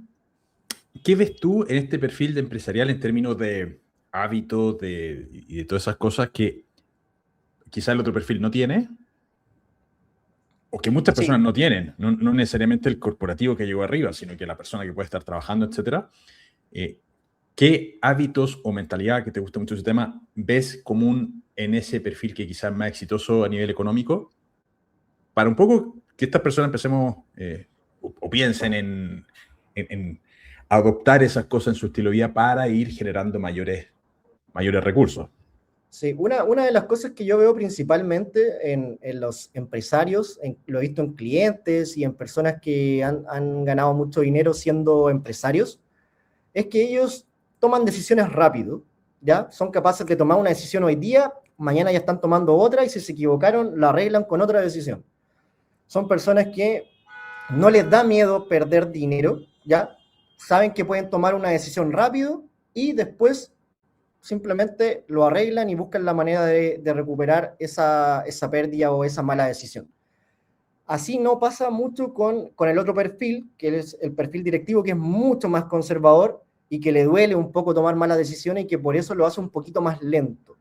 S1: qué ves tú en este perfil de empresarial en términos de hábitos y de todas esas cosas que quizás el otro perfil no tiene o que muchas
S2: Sí,
S1: personas no tienen? No necesariamente el corporativo que llegó arriba, sino que la persona que puede estar trabajando, etcétera. ¿Qué hábitos o mentalidad, que te gusta mucho ese tema, ves común en ese perfil que quizás es más exitoso a nivel económico? Para un poco que estas personas empecemos o piensen en adoptar esas cosas en su estilo de vida para ir generando mayores recursos.
S2: sí. Una de las cosas que yo veo principalmente en los empresarios, lo he visto en clientes y en personas que han ganado mucho dinero siendo empresarios, es que ellos toman decisiones rápido, ¿ya? Son capaces de tomar una decisión hoy día, mañana ya están tomando otra y si se equivocaron, la arreglan con otra decisión. Son personas que no les da miedo perder dinero, ¿ya? Saben que pueden tomar una decisión rápido y después simplemente lo arreglan y buscan la manera de recuperar esa pérdida o esa mala decisión. Así no pasa mucho con el otro perfil, que es el perfil directivo, que es mucho más conservador y que le duele un poco tomar malas decisiones y que por eso lo hace un poquito más lento.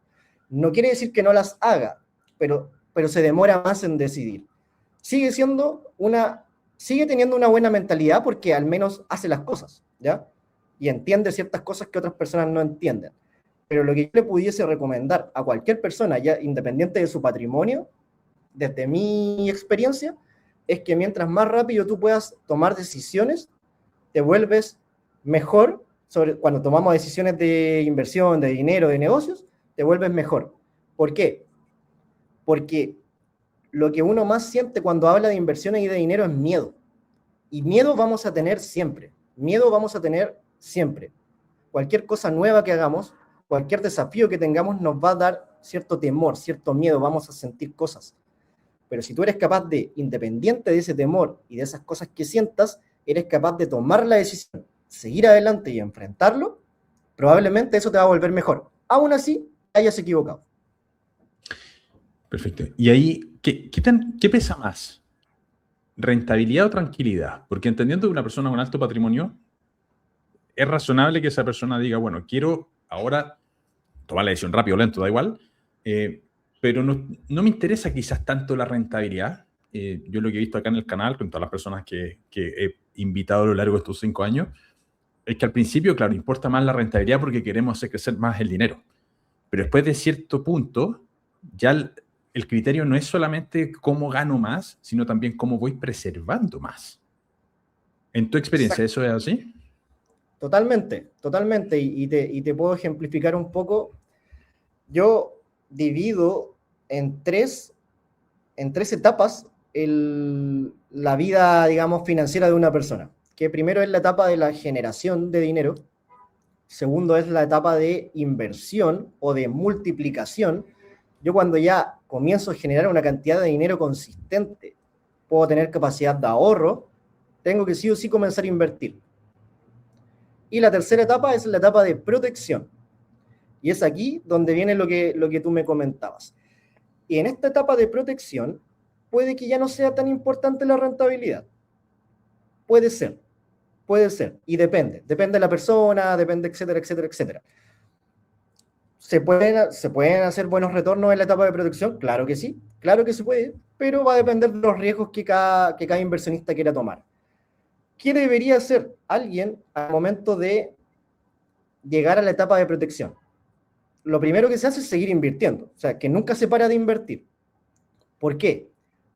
S2: No quiere decir que no las haga, pero se demora más en decidir. Sigue sigue teniendo una buena mentalidad porque al menos hace las cosas, ¿ya? Y entiende ciertas cosas que otras personas no entienden. Pero lo que yo le pudiese recomendar a cualquier persona, ya independiente de su patrimonio, desde mi experiencia, es que mientras más rápido tú puedas tomar decisiones, te vuelves mejor. Cuando tomamos decisiones de inversión, de dinero, de negocios, te vuelves mejor. ¿Por qué? Porque lo que uno más siente cuando habla de inversiones y de dinero es miedo. Y miedo vamos a tener siempre. Miedo vamos a tener siempre. Cualquier cosa nueva que hagamos, cualquier desafío que tengamos nos va a dar cierto temor, cierto miedo, vamos a sentir cosas. Pero si tú eres capaz de, independiente de ese temor y de esas cosas que sientas, eres capaz de tomar la decisión, seguir adelante y enfrentarlo, probablemente eso te va a volver mejor. Aún así, hayas equivocado.
S1: Perfecto. Y ahí, ¿qué pesa más? ¿Rentabilidad o tranquilidad? Porque entendiendo que una persona con alto patrimonio, es razonable que esa persona diga, bueno, quiero ahora tomar la decisión rápido o lento, da igual, pero no me interesa quizás tanto la rentabilidad. Yo lo que he visto acá en el canal, con todas las personas que he invitado a lo largo de estos 5 años, es que al principio, claro, importa más la rentabilidad porque queremos hacer crecer más el dinero. Pero después de cierto punto, ya el criterio no es solamente cómo gano más, sino también cómo voy preservando más. ¿En tu experiencia
S2: Exacto.
S1: eso es así?
S2: Totalmente, totalmente. Y te puedo ejemplificar un poco. Yo divido en tres, en tres etapas la vida, digamos, financiera de una persona. Que primero es la etapa de la generación de dinero. Segundo es la etapa de inversión o de multiplicación. Yo cuando ya comienzo a generar una cantidad de dinero consistente, puedo tener capacidad de ahorro, tengo que sí o sí comenzar a invertir. Y la tercera etapa es la etapa de protección. Y es aquí donde viene lo que tú me comentabas. Y en esta etapa de protección, puede que ya no sea tan importante la rentabilidad. Puede ser, puede ser. Y depende de la persona, depende, etcétera, etcétera, etcétera. ¿Se pueden hacer buenos retornos en la etapa de protección? Claro que sí, claro que se puede, pero va a depender de los riesgos que cada inversionista quiera tomar. ¿Qué debería hacer alguien al momento de llegar a la etapa de protección? Lo primero que se hace es seguir invirtiendo, o sea, que nunca se para de invertir. ¿Por qué?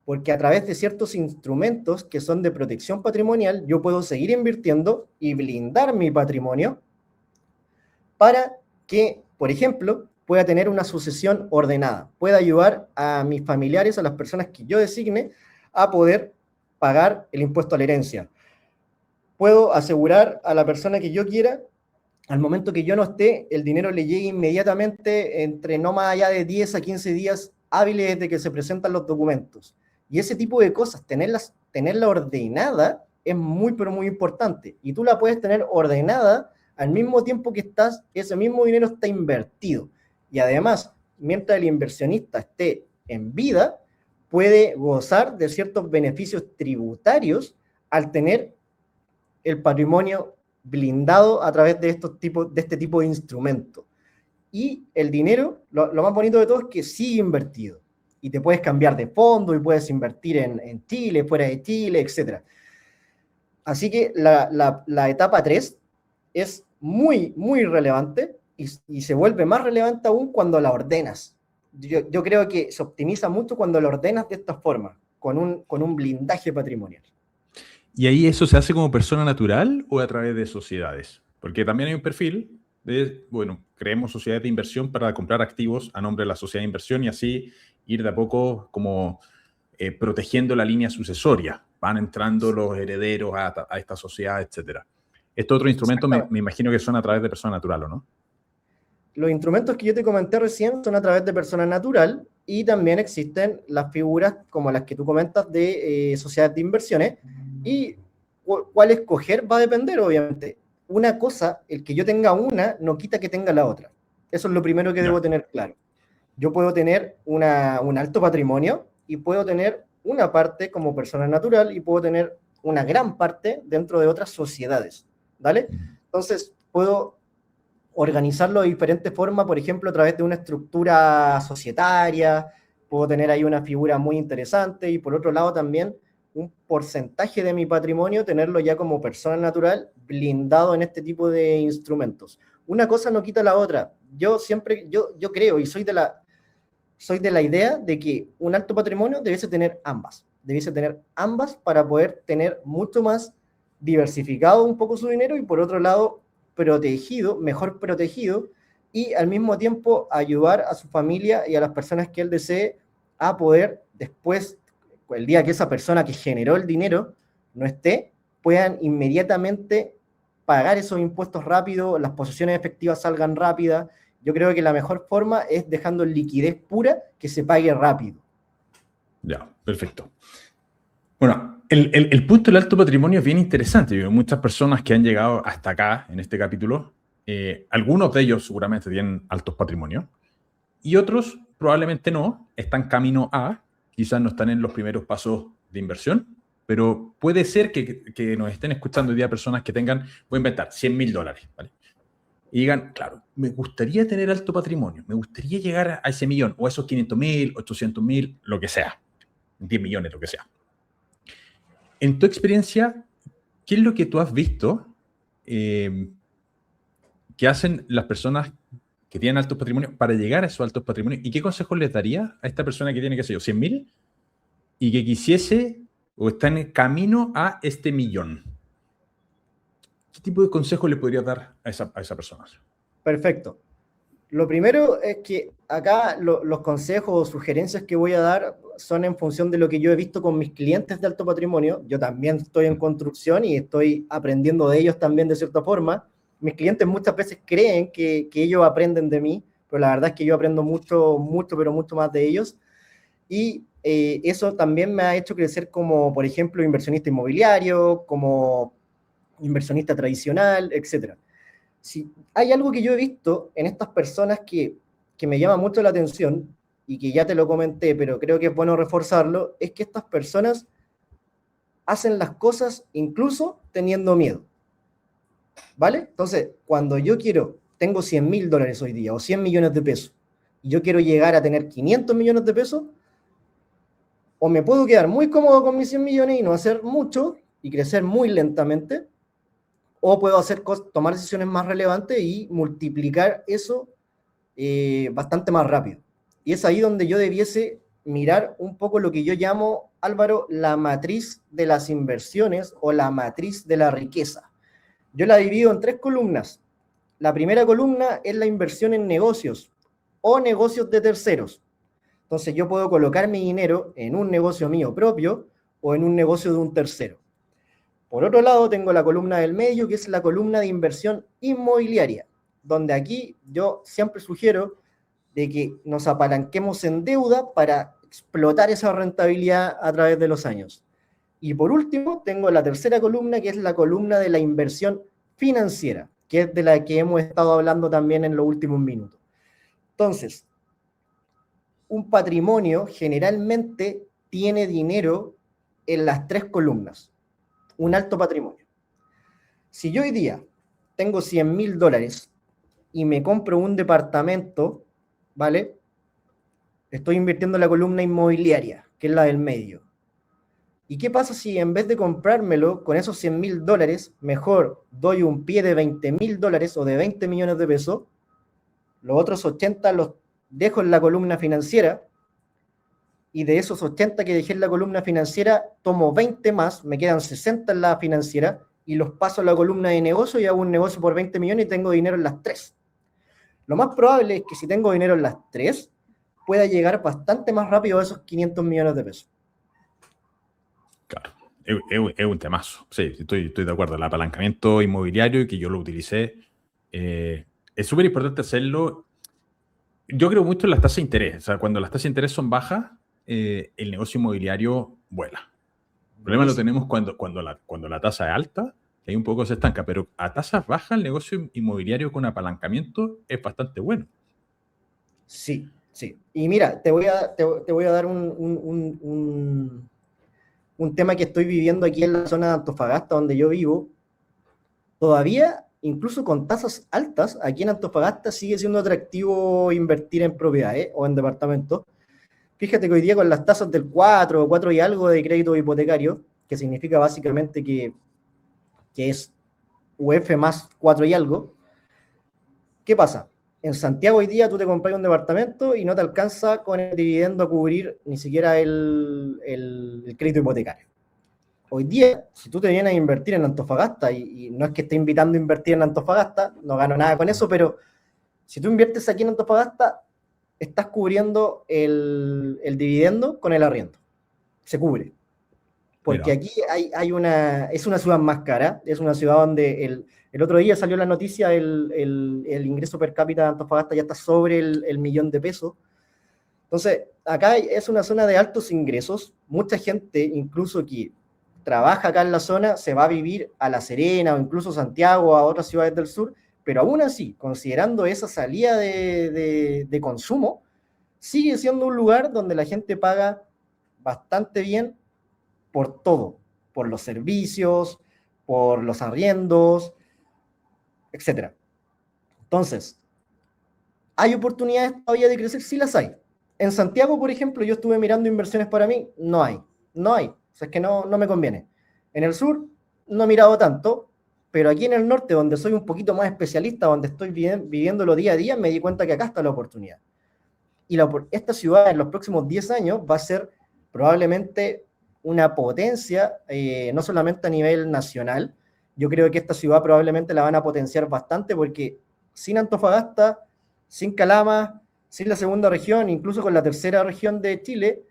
S2: Porque a través de ciertos instrumentos que son de protección patrimonial, yo puedo seguir invirtiendo y blindar mi patrimonio para que, por ejemplo, pueda tener una sucesión ordenada, pueda ayudar a mis familiares, a las personas que yo designe, a poder pagar el impuesto a la herencia. Puedo asegurar a la persona que yo quiera, al momento que yo no esté, el dinero le llegue inmediatamente entre no más allá de 10 a 15 días hábiles desde que se presentan los documentos. Y ese tipo de cosas, tenerla ordenada es muy, pero muy importante. Y tú la puedes tener ordenada al mismo tiempo que ese mismo dinero está invertido. Y además, mientras el inversionista esté en vida, puede gozar de ciertos beneficios tributarios al tener el patrimonio blindado a través de este tipo de instrumentos. Y el dinero, lo más bonito de todo es que sigue invertido. Y te puedes cambiar de fondo y puedes invertir en Chile, fuera de Chile, etc. Así que la etapa 3 es muy, muy relevante y se vuelve más relevante aún cuando la ordenas. Yo creo que se optimiza mucho cuando la ordenas de esta forma, con un blindaje patrimonial.
S1: ¿Y ahí eso se hace como persona natural o a través de sociedades? Porque también hay un perfil de, bueno, creemos sociedades de inversión para comprar activos a nombre de la sociedad de inversión y así ir de a poco como protegiendo la línea sucesoria. Van entrando los herederos a esta sociedad, etc. Estos otros instrumentos me imagino que son a través de persona natural, ¿o no?
S2: Los instrumentos que yo te comenté recién son a través de persona natural y también existen las figuras como las que tú comentas de sociedades de inversiones. Y cuál escoger va a depender, obviamente. Una cosa, el que yo tenga una, no quita que tenga la otra. Eso es lo primero que debo tener claro. Yo puedo tener un alto patrimonio y puedo tener una parte como persona natural y puedo tener una gran parte dentro de otras sociedades, ¿vale? Entonces, puedo organizarlo de diferentes formas, por ejemplo, a través de una estructura societaria, puedo tener ahí una figura muy interesante y por otro lado también un porcentaje de mi patrimonio, tenerlo ya como persona natural, blindado en este tipo de instrumentos. Una cosa no quita la otra. Yo creo y soy de la idea de que un alto patrimonio debiese tener ambas para poder tener mucho más diversificado un poco su dinero y por otro lado protegido, mejor protegido y al mismo tiempo ayudar a su familia y a las personas que él desee a poder después, el día que esa persona que generó el dinero no esté, puedan inmediatamente pagar esos impuestos rápido, las posesiones efectivas salgan rápidas. Yo creo que la mejor forma es dejando en liquidez pura que se pague rápido.
S1: Ya, perfecto. Bueno, el punto del alto patrimonio es bien interesante. Hay muchas personas que han llegado hasta acá en este capítulo. Algunos de ellos seguramente tienen altos patrimonios y otros probablemente no, están camino a, quizás no están en los primeros pasos de inversión, pero puede ser que nos estén escuchando hoy día personas que tengan, voy a inventar, $100,000, ¿vale? Y digan, claro, me gustaría tener alto patrimonio, me gustaría llegar a ese millón, o a esos 500,000, 800,000, lo que sea, 10 millones, lo que sea. En tu experiencia, ¿qué es lo que tú has visto que hacen las personas que tienen altos patrimonios para llegar a esos altos patrimonios? ¿Y qué consejos les daría a esta persona que tiene, qué sé yo, 100,000 y que quisiese o está en el camino a este millón? ¿Qué tipo de consejos le podría dar a esa persona?
S2: Perfecto. Lo primero es que acá los consejos o sugerencias que voy a dar son en función de lo que yo he visto con mis clientes de alto patrimonio. Yo también estoy en construcción y estoy aprendiendo de ellos también de cierta forma. Mis clientes muchas veces creen que ellos aprenden de mí, pero la verdad es que yo aprendo mucho, mucho, pero mucho más de ellos. Y eso también me ha hecho crecer como, por ejemplo, inversionista inmobiliario, como inversionista tradicional, etcétera. Si hay algo que yo he visto en estas personas que me llama mucho la atención y que ya te lo comenté, pero creo que es bueno reforzarlo, es que estas personas hacen las cosas incluso teniendo miedo, ¿vale? Entonces, cuando yo tengo $100,000 hoy día o 100 millones de pesos, y yo quiero llegar a tener 500 millones de pesos, o me puedo quedar muy cómodo con mis 100 millones y no hacer mucho y crecer muy lentamente, o puedo tomar decisiones más relevantes y multiplicar eso bastante más rápido. Y es ahí donde yo debiese mirar un poco lo que yo llamo, Álvaro, la matriz de las inversiones o la matriz de la riqueza. Yo la divido en 3 columnas. La primera columna es la inversión en negocios o negocios de terceros. Entonces yo puedo colocar mi dinero en un negocio mío propio o en un negocio de un tercero. Por otro lado, tengo la columna del medio, que es la columna de inversión inmobiliaria, donde aquí yo siempre sugiero de que nos apalanquemos en deuda para explotar esa rentabilidad a través de los años. Y por último, tengo la tercera columna, que es la columna de la inversión financiera, que es de la que hemos estado hablando también en los últimos minutos. Entonces, un patrimonio generalmente tiene dinero en las 3 columnas. Un alto patrimonio. Si yo hoy día tengo $100,000 y me compro un departamento, ¿vale? Estoy invirtiendo en la columna inmobiliaria, que es la del medio. ¿Y qué pasa si en vez de comprármelo con esos $100,000, mejor doy un pie de $20,000 o de 20 millones de pesos? Los otros 80 los dejo en la columna financiera, y de esos 80 que dejé en la columna financiera, tomo 20 más, me quedan 60 en la financiera, y los paso a la columna de negocio y hago un negocio por 20 millones y tengo dinero en las 3. Lo más probable es que si tengo dinero en las 3, pueda llegar bastante más rápido a esos 500 millones de pesos.
S1: Claro, es un temazo. Sí, estoy de acuerdo. El apalancamiento inmobiliario, que yo lo utilicé, es súper importante hacerlo. Yo creo mucho en las tasas de interés. O sea, cuando las tasas de interés son bajas, el negocio inmobiliario vuela. El problema lo tenemos cuando la tasa es alta, que ahí un poco se estanca, pero a tasas bajas el negocio inmobiliario con apalancamiento es bastante bueno.
S2: Sí, sí. Y mira, te voy a dar un tema que estoy viviendo aquí en la zona de Antofagasta, donde yo vivo. Todavía, incluso con tasas altas, aquí en Antofagasta sigue siendo atractivo invertir en propiedades o en departamentos. Fíjate que hoy día con las tasas del 4 o 4 y algo de crédito hipotecario, que significa básicamente que es UF más 4 y algo, ¿qué pasa? En Santiago hoy día tú te compras un departamento y no te alcanza con el dividendo a cubrir ni siquiera el crédito hipotecario. Hoy día, si tú te vienes a invertir en Antofagasta, y no es que esté invitando a invertir en Antofagasta, no gano nada con eso, pero si tú inviertes aquí en Antofagasta, estás cubriendo el dividendo con el arriendo. Se cubre. Porque aquí es una ciudad más cara, es una ciudad donde el otro día salió la noticia, el ingreso per cápita de Antofagasta ya está sobre el millón de pesos. Entonces, acá es una zona de altos ingresos. Mucha gente, incluso que trabaja acá en la zona, se va a vivir a La Serena o incluso Santiago o a otras ciudades del sur, pero aún así, considerando esa salida de consumo, sigue siendo un lugar donde la gente paga bastante bien por todo, por los servicios, por los arriendos, etcétera. Entonces, ¿hay oportunidades todavía de crecer? Sí las hay. En Santiago, por ejemplo, yo estuve mirando inversiones para mí, no hay. O sea, es que no me conviene. En el sur no he mirado tanto, pero aquí en el norte, donde soy un poquito más especialista, donde estoy viviéndolo día a día, me di cuenta que acá está la oportunidad. Y esta ciudad en los próximos 10 años va a ser probablemente una potencia, no solamente a nivel nacional. Yo creo que esta ciudad probablemente la van a potenciar bastante porque sin Antofagasta, sin Calama, sin la segunda región, incluso con la tercera región de Chile,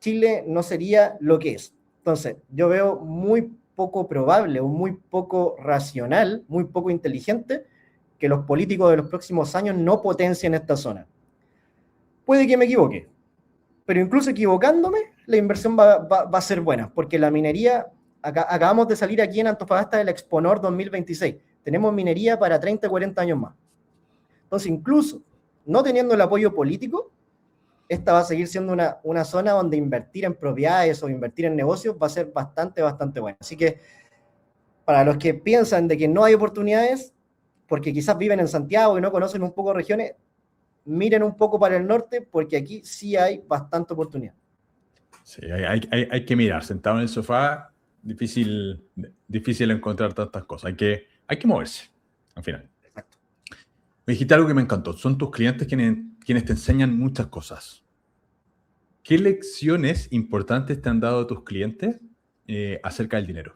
S2: Chile no sería lo que es. Entonces, yo veo muy poco probable o muy poco racional, muy poco inteligente que los políticos de los próximos años no potencien esta zona. Puede que me equivoque, pero incluso equivocándome, la inversión va a ser buena, porque la minería, acabamos de salir aquí en Antofagasta del Exponor 2026, tenemos minería para 30, 40 años más. Entonces, incluso no teniendo el apoyo político, esta va a seguir siendo una zona donde invertir en propiedades o invertir en negocios va a ser bastante, bastante bueno. Así que, para los que piensan de que no hay oportunidades, porque quizás viven en Santiago y no conocen un poco regiones, miren un poco para el norte, porque aquí sí hay bastante oportunidad.
S1: Sí, hay que mirar. Sentado en el sofá, difícil encontrar tantas cosas. Hay que moverse, al final.
S2: Exacto.
S1: Me dijiste algo que me encantó. Son tus clientes quienes te enseñan muchas cosas. ¿Qué lecciones importantes te han dado tus clientes acerca del dinero?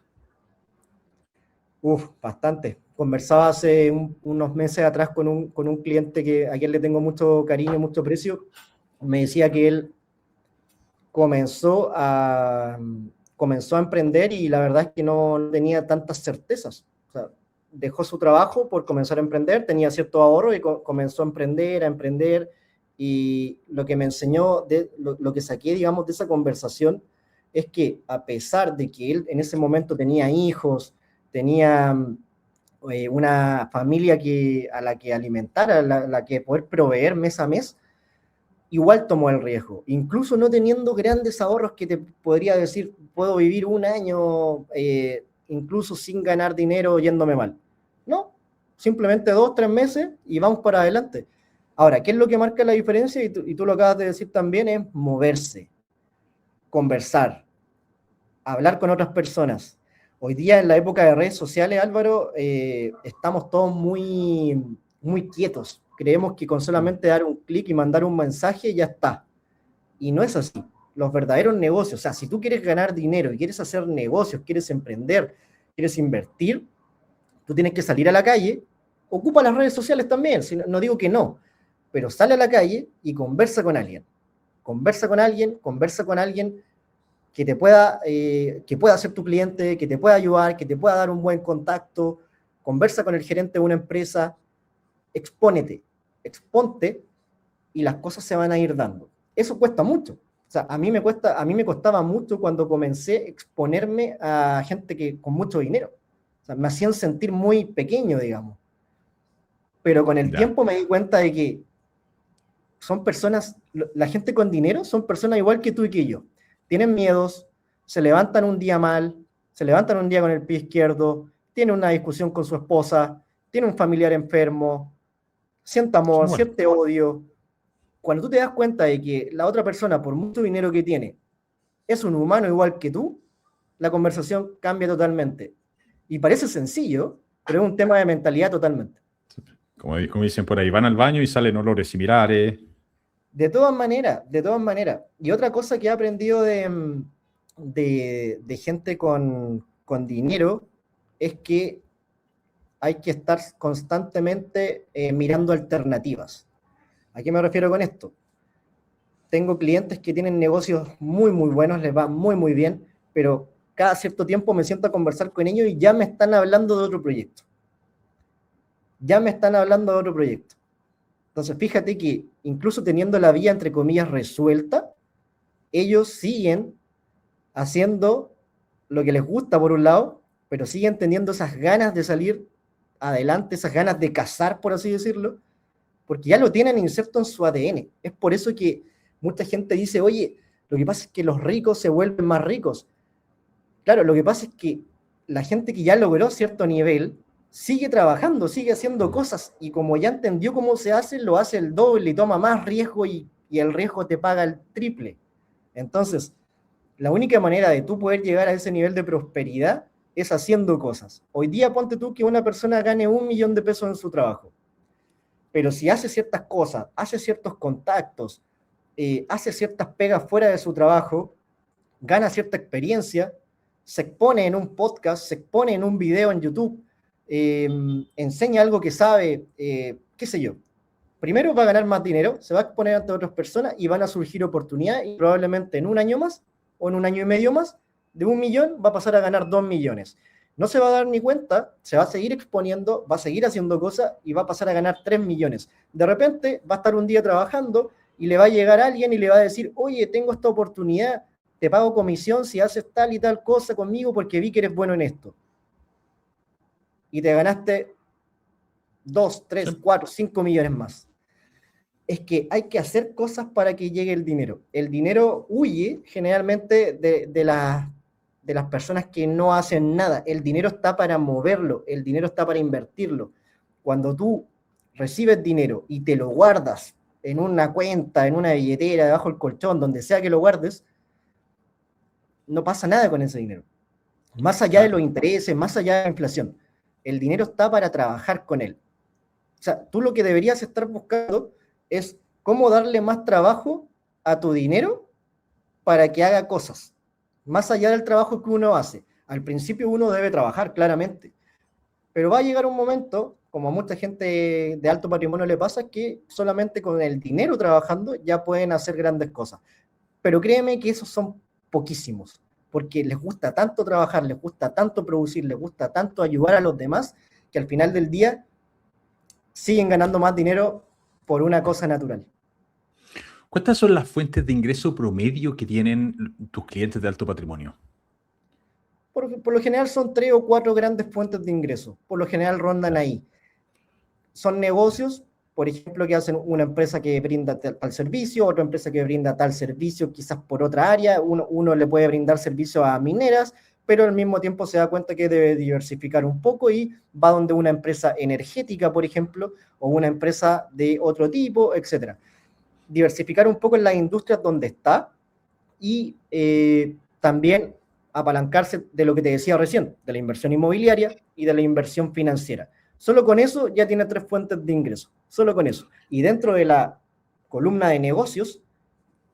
S2: Bastante. Conversaba hace unos meses atrás con un cliente a quien le tengo mucho cariño, mucho aprecio. Me decía que él comenzó a emprender y la verdad es que no tenía tantas certezas. O sea, dejó su trabajo por comenzar a emprender, tenía cierto ahorro y comenzó a emprender. Y lo que me enseñó, lo que saqué, digamos, de esa conversación es que a pesar de que él en ese momento tenía hijos, tenía una familia a la que alimentar, a la que poder proveer mes a mes, igual tomó el riesgo, incluso no teniendo grandes ahorros que te podría decir, puedo vivir un año incluso sin ganar dinero yéndome mal. No, simplemente 2, 3 meses y vamos para adelante. Ahora, ¿qué es lo que marca la diferencia? Y tú lo acabas de decir también, es moverse, conversar, hablar con otras personas. Hoy día, en la época de redes sociales, Álvaro, estamos todos muy, muy quietos. Creemos que con solamente dar un clic y mandar un mensaje ya está. Y no es así. Los verdaderos negocios, o sea, si tú quieres ganar dinero y quieres hacer negocios, quieres emprender, quieres invertir, tú tienes que salir a la calle, ocupa las redes sociales también, no digo que no, pero sale a la calle y conversa con alguien. Conversa con alguien que pueda ser tu cliente, que te pueda ayudar, que te pueda dar un buen contacto, conversa con el gerente de una empresa, exponte y las cosas se van a ir dando. Eso cuesta mucho. O sea, a mí me costaba mucho cuando comencé a exponerme a gente con mucho dinero. O sea, me hacían sentir muy pequeño, digamos. Pero con el tiempo me di cuenta de que son personas, la gente con dinero son personas igual que tú y que yo. Tienen miedos, se levantan un día mal, se levantan un día con el pie izquierdo, tienen una discusión con su esposa, tiene un familiar enfermo, siente amor, siente odio. Cuando tú te das cuenta de que la otra persona, por mucho dinero que tiene, es un humano igual que tú, la conversación cambia totalmente. Y parece sencillo, pero es un tema de mentalidad totalmente.
S1: Como dicen por ahí, van al baño y salen olores similares.
S2: De todas maneras. Y otra cosa que he aprendido de gente con dinero es que hay que estar constantemente mirando alternativas. ¿A qué me refiero con esto? Tengo clientes que tienen negocios muy, muy buenos, les va muy, muy bien, pero cada cierto tiempo me siento a conversar con ellos y ya me están hablando de otro proyecto. Entonces, fíjate que incluso teniendo la vía, entre comillas, resuelta, ellos siguen haciendo lo que les gusta por un lado, pero siguen teniendo esas ganas de salir adelante, esas ganas de cazar, por así decirlo, porque ya lo tienen inserto en su ADN. Es por eso que mucha gente dice, oye, lo que pasa es que los ricos se vuelven más ricos. Claro, lo que pasa es que la gente que ya logró cierto nivel sigue trabajando, sigue haciendo cosas, y como ya entendió cómo se hace, lo hace el doble y toma más riesgo, y el riesgo te paga el triple. Entonces, la única manera de tú poder llegar a ese nivel de prosperidad es haciendo cosas. Hoy día ponte tú que una persona gane 1 millón de pesos en su trabajo, pero si hace ciertas cosas, hace ciertos contactos, hace ciertas pegas fuera de su trabajo, gana cierta experiencia, se expone en un podcast, se expone en un video en YouTube, enseña algo que sabe, qué sé yo. Primero va a ganar más dinero, se va a exponer ante otras personas y van a surgir oportunidades, y probablemente en un año más o en un año y medio más, de 1 millón va a pasar a ganar 2 millones. No se va a dar ni cuenta, se va a seguir exponiendo, va a seguir haciendo cosas y va a pasar a ganar 3 millones. De repente va a estar un día trabajando y le va a llegar alguien y le va a decir, oye, tengo esta oportunidad, te pago comisión si haces tal y tal cosa conmigo porque vi que eres bueno en esto. Y te ganaste 2, 3, 4, 5 millones más. Es que hay que hacer cosas para que llegue el dinero. El dinero huye generalmente de las personas que no hacen nada. El dinero está para moverlo, el dinero está para invertirlo. Cuando tú recibes dinero y te lo guardas en una cuenta, en una billetera, debajo del colchón, donde sea que lo guardes, no pasa nada con ese dinero. Más allá de los intereses, más allá de la inflación, el dinero está para trabajar con él. O sea, tú lo que deberías estar buscando es cómo darle más trabajo a tu dinero para que haga cosas, más allá del trabajo que uno hace. Al principio uno debe trabajar, claramente, pero va a llegar un momento, como a mucha gente de alto patrimonio le pasa, que solamente con el dinero trabajando ya pueden hacer grandes cosas. Pero créeme que esos son poquísimos, porque les gusta tanto trabajar, les gusta tanto producir, les gusta tanto ayudar a los demás, que al final del día siguen ganando más dinero por una cosa natural.
S1: ¿Cuántas son las fuentes de ingreso promedio que tienen tus clientes de alto patrimonio?
S2: Por lo general son 3 o 4 grandes fuentes de ingreso. Por lo general rondan ahí. Son negocios, por ejemplo, que hacen una empresa que brinda tal servicio, otra empresa que brinda tal servicio, quizás por otra área. Uno le puede brindar servicio a mineras, pero al mismo tiempo se da cuenta que debe diversificar un poco y va donde una empresa energética, por ejemplo, o una empresa de otro tipo, etc. Diversificar un poco en las industrias donde está, y también apalancarse de lo que te decía recién, de la inversión inmobiliaria y de la inversión financiera. Solo con eso ya tiene 3 fuentes de ingreso, solo con eso. Y dentro de la columna de negocios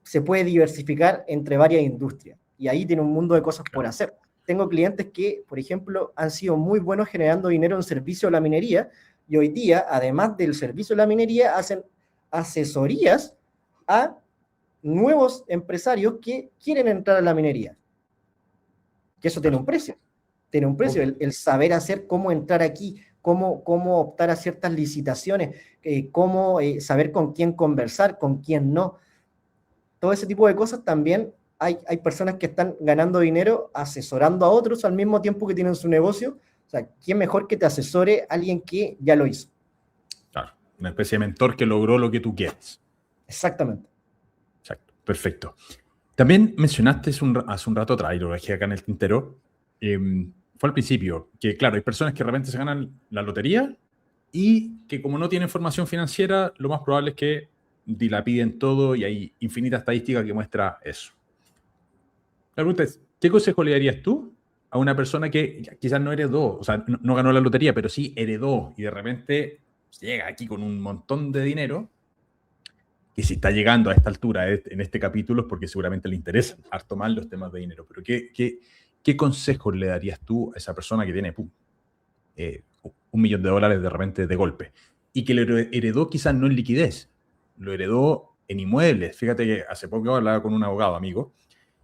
S2: se puede diversificar entre varias industrias, y ahí tiene un mundo de cosas por hacer. Tengo clientes que, por ejemplo, han sido muy buenos generando dinero en servicio a la minería, y hoy día, además del servicio a la minería, hacen asesorías a nuevos empresarios que quieren entrar a la minería. Que eso tiene un precio. Tiene un precio, el saber hacer cómo entrar aquí, cómo optar a ciertas licitaciones, cómo saber con quién conversar, con quién no. Todo ese tipo de cosas también. Hay personas que están ganando dinero asesorando a otros al mismo tiempo que tienen su negocio. O sea, ¿quién mejor que te asesore alguien que ya lo hizo?
S1: Claro, una especie de mentor que logró lo que tú quieres.
S2: Exactamente.
S1: Exacto, perfecto. También mencionaste hace un rato atrás, y lo dejé acá en el tintero, fue al principio, que claro, hay personas que de repente se ganan la lotería y que como no tienen formación financiera, lo más probable es que dilapiden todo, y hay infinita estadística que muestra eso. La pregunta es, ¿qué consejo le darías tú a una persona que quizás no heredó, o sea, no ganó la lotería, pero sí heredó, y de repente llega aquí con un montón de dinero, que si está llegando a esta altura en este capítulo es porque seguramente le interesan harto más los temas de dinero? Pero ¿qué consejos le darías tú a esa persona que tiene $1 millón de repente de golpe, y que lo heredó quizás no en liquidez, lo heredó en inmuebles? Fíjate que hace poco hablaba con un abogado amigo,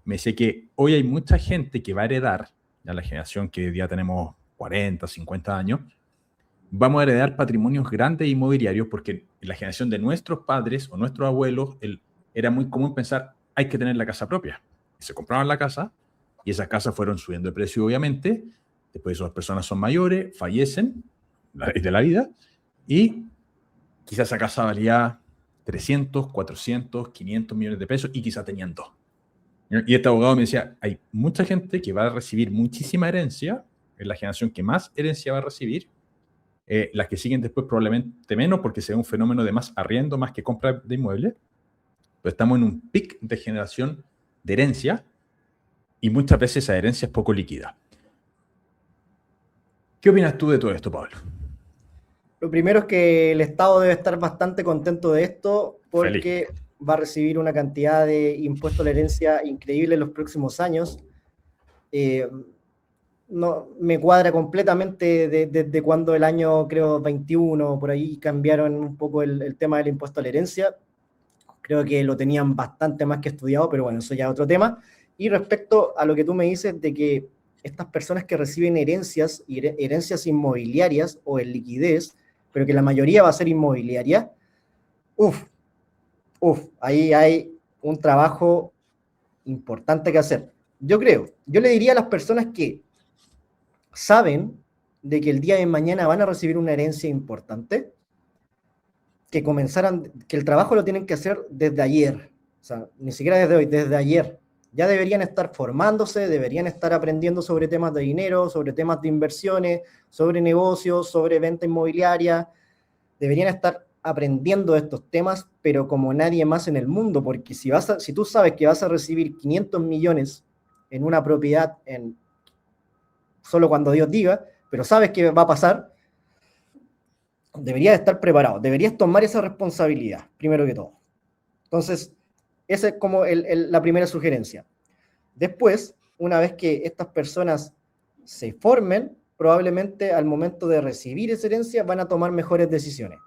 S1: me dice que hoy hay mucha gente que va a heredar, ya la generación que ya tenemos 40, 50 años, vamos a heredar patrimonios grandes inmobiliarios, porque en la generación de nuestros padres o nuestros abuelos era muy común pensar, hay que tener la casa propia. Y se compraban la casa, y esas casas fueron subiendo de precio, obviamente. Después esas personas son mayores, fallecen, la ley de la vida, y quizás esa casa valía 300, 400, 500 millones de pesos y quizás tenían dos. Y este abogado me decía, hay mucha gente que va a recibir muchísima herencia, es la generación que más herencia va a recibir, las que siguen después probablemente menos porque se ve un fenómeno de más arriendo más que compra de inmuebles, pero estamos en un pic de generación de herencia y muchas veces esa herencia es poco líquida. ¿Qué opinas tú de todo esto, Pablo?
S2: Lo primero es que el Estado debe estar bastante contento de esto porque
S1: Feliz.
S2: va a recibir una cantidad de impuesto a la herencia increíble en los próximos años. No, me cuadra completamente desde cuando el año, creo, 21, por ahí cambiaron un poco el tema del impuesto a la herencia. Creo que lo tenían bastante más que estudiado, pero bueno, eso ya es otro tema. Y respecto a lo que tú me dices de que estas personas que reciben herencias inmobiliarias o en liquidez, pero que la mayoría va a ser inmobiliaria, ahí hay un trabajo importante que hacer. Yo le diría a las personas que saben de que el día de mañana van a recibir una herencia importante, que comenzaran, que el trabajo lo tienen que hacer desde ayer, o sea, ni siquiera desde hoy, desde ayer. Ya deberían estar formándose, deberían estar aprendiendo sobre temas de dinero, sobre temas de inversiones, sobre negocios, sobre venta inmobiliaria. Deberían estar aprendiendo estos temas, pero como nadie más en el mundo, porque si tú sabes que vas a recibir 500 millones en una propiedad solo cuando Dios diga, pero sabes que va a pasar, deberías estar preparado, deberías tomar esa responsabilidad, primero que todo. Entonces, esa es como la primera sugerencia. Después, una vez que estas personas se formen, probablemente al momento de recibir esa herencia van a tomar mejores decisiones.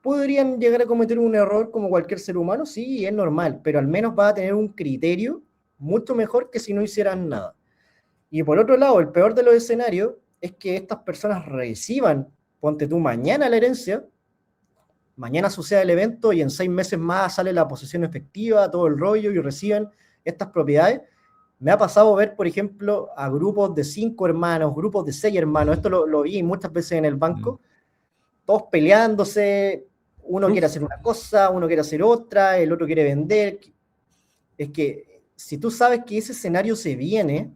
S2: ¿Podrían llegar a cometer un error como cualquier ser humano? Sí, es normal, pero al menos va a tener un criterio mucho mejor que si no hicieran nada. Y por otro lado, el peor de los escenarios es que estas personas reciban, ponte tú mañana la herencia, mañana sucede el evento y en 6 meses más sale la posesión efectiva, todo el rollo y reciben estas propiedades. Me ha pasado ver, por ejemplo, a grupos de 5 hermanos, grupos de 6 hermanos, esto lo vi muchas veces en el banco, todos peleándose, uno quiere hacer una cosa, uno quiere hacer otra, el otro quiere vender. Es que si tú sabes que ese escenario se viene,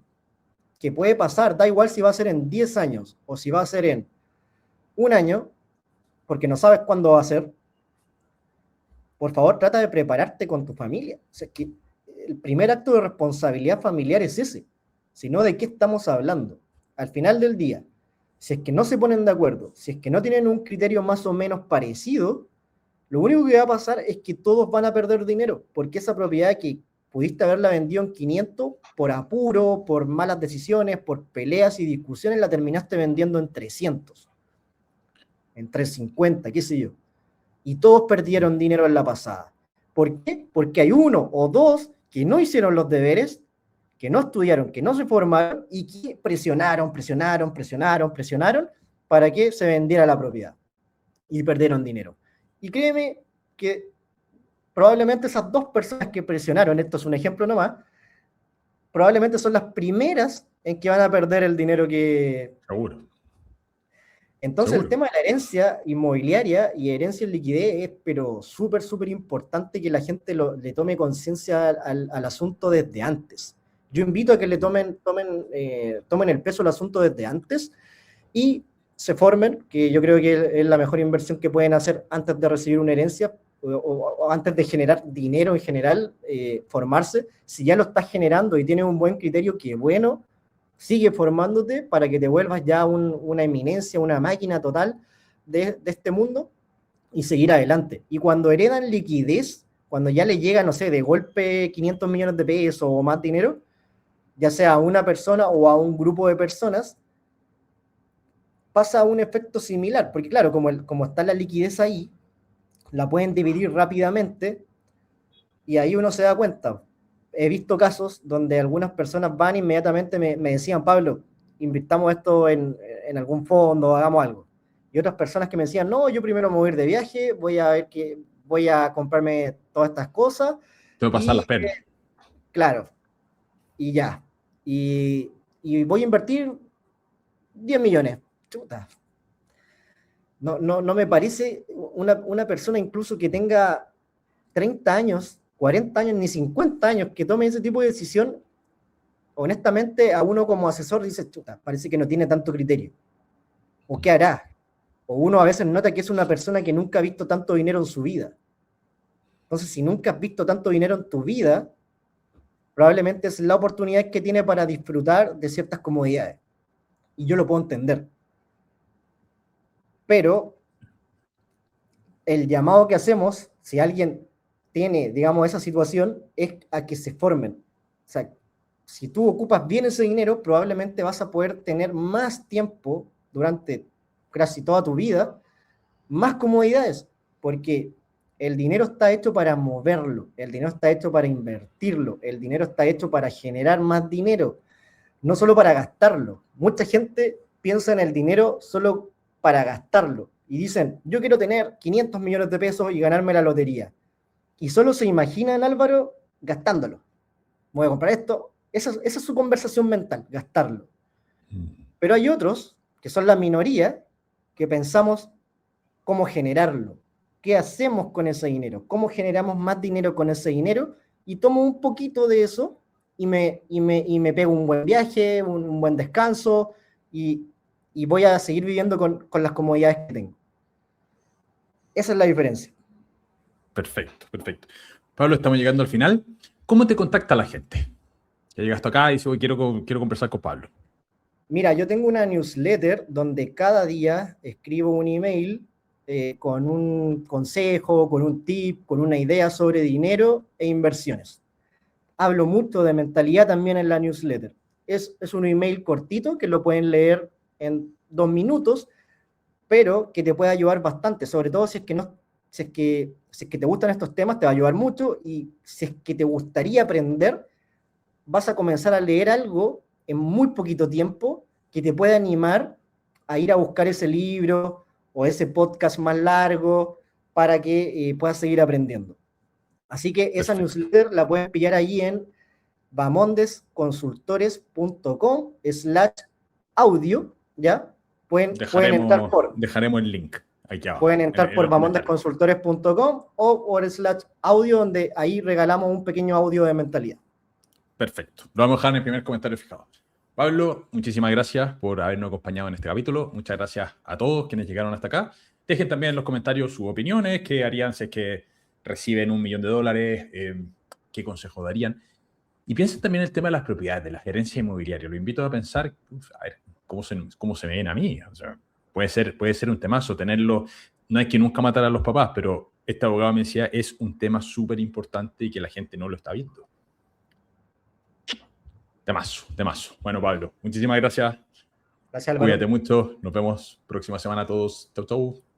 S2: que puede pasar, da igual si va a ser en 10 años o si va a ser en un año, porque no sabes cuándo va a ser, por favor trata de prepararte con tu familia. O sea, es que el primer acto de responsabilidad familiar es ese, sino de qué estamos hablando. Al final del día, si es que no se ponen de acuerdo, si es que no tienen un criterio más o menos parecido, lo único que va a pasar es que todos van a perder dinero, porque esa propiedad que pudiste haberla vendido en 500 por apuro, por malas decisiones, por peleas y discusiones, la terminaste vendiendo en 300, en 350, qué sé yo. Y todos perdieron dinero en la pasada. ¿Por qué? Porque hay uno o dos que no hicieron los deberes, que no estudiaron, que no se formaron y que presionaron para que se vendiera la propiedad. Y perdieron dinero. Y créeme que probablemente esas dos personas que presionaron, esto es un ejemplo nomás, probablemente son las primeras en que van a perder el dinero que...
S1: Seguro.
S2: Entonces
S1: Seguro.
S2: el tema de la herencia inmobiliaria y herencia en liquidez es pero súper importante que la gente le tome conciencia al asunto desde antes. Yo invito a que le tomen el peso al asunto desde antes y se formen, que yo creo que es la mejor inversión que pueden hacer antes de recibir una herencia o antes de generar dinero en general, formarse. Si ya lo estás generando y tienes un buen criterio, qué bueno, sigue formándote para que te vuelvas ya una eminencia, una máquina total de este mundo y seguir adelante. Y cuando heredan liquidez, cuando ya le llega, no sé, de golpe 500 millones de pesos o más dinero, ya sea a una persona o a un grupo de personas, pasa un efecto similar, porque claro, como está la liquidez ahí, la pueden dividir rápidamente y ahí uno se da cuenta. He visto casos donde algunas personas van e inmediatamente me decían, Pablo, invirtamos esto en algún fondo, hagamos algo. Y otras personas que me decían, no, yo primero me voy a ir de viaje, voy a comprarme todas estas cosas.
S1: Te voy a pasar
S2: Y
S1: las penas.
S2: claro, y ya. Y voy a invertir 10 millones. Chuta. No me parece una persona incluso que tenga 30 años, 40 años, ni 50 años, que tome ese tipo de decisión. Honestamente, a uno como asesor dice, chuta, parece que no tiene tanto criterio. ¿O qué hará? O uno a veces nota que es una persona que nunca ha visto tanto dinero en su vida. Entonces, si nunca has visto tanto dinero en tu vida, probablemente es la oportunidad que tiene para disfrutar de ciertas comodidades. Y yo lo puedo entender. Pero el llamado que hacemos, si alguien tiene, digamos, esa situación, es a que se formen. O sea, si tú ocupas bien ese dinero, probablemente vas a poder tener más tiempo durante casi toda tu vida, más comodidades, porque el dinero está hecho para moverlo, el dinero está hecho para invertirlo, el dinero está hecho para generar más dinero, no solo para gastarlo. Mucha gente piensa en el dinero solo para gastarlo y dicen, yo quiero tener 500 millones de pesos y ganarme la lotería. Y solo se imaginan, Álvaro, gastándolo. Voy a comprar esto. Esa es su conversación mental, gastarlo. Pero hay otros, que son la minoría, que pensamos cómo generarlo. ¿Qué hacemos con ese dinero? ¿Cómo generamos más dinero con ese dinero? Y tomo un poquito de eso y me pego un buen viaje, un buen descanso y voy a seguir viviendo con las comodidades que tengo. Esa es la diferencia.
S1: Perfecto, perfecto. Pablo, estamos llegando al final. ¿Cómo te contacta la gente? Ya llegaste acá y dices, quiero conversar con Pablo.
S2: Mira, yo tengo una newsletter donde cada día escribo un email con un consejo, con un tip, con una idea sobre dinero e inversiones. Hablo mucho de mentalidad también en la newsletter. Es un email cortito que lo pueden leer en 2 minutos, pero que te puede ayudar bastante, sobre todo si es que te gustan estos temas, te va a ayudar mucho, y si es que te gustaría aprender, vas a comenzar a leer algo en muy poquito tiempo que te puede animar a ir a buscar ese libro o ese podcast más largo para que puedas seguir aprendiendo. Así que esa newsletter la puedes pillar allí en bamondesconsultores.com/audio, ¿ya? Pueden entrar
S1: dejaremos el link aquí abajo.
S2: Pueden entrar por bamondesconsultores.com o por /audio, donde ahí regalamos un pequeño audio de mentalidad.
S1: Perfecto. Lo vamos a dejar en el primer comentario fijado. Pablo, muchísimas gracias por habernos acompañado en este capítulo. Muchas gracias a todos quienes llegaron hasta acá. Dejen también en los comentarios sus opiniones, qué harían si es que reciben $1 millón, qué consejo darían. Y piensen también en el tema de las propiedades, de la gerencia inmobiliaria. Lo invito a pensar, a ver, cómo se me ven a mí. O sea, puede ser un temazo tenerlo. No hay que nunca matar a los papás, pero este abogado me decía, es un tema súper importante y que la gente no lo está viendo. Temazo. Bueno, Pablo, muchísimas gracias.
S2: Gracias, Álvaro.
S1: Cuídate mucho. Nos vemos próxima semana a todos. Chau, chau.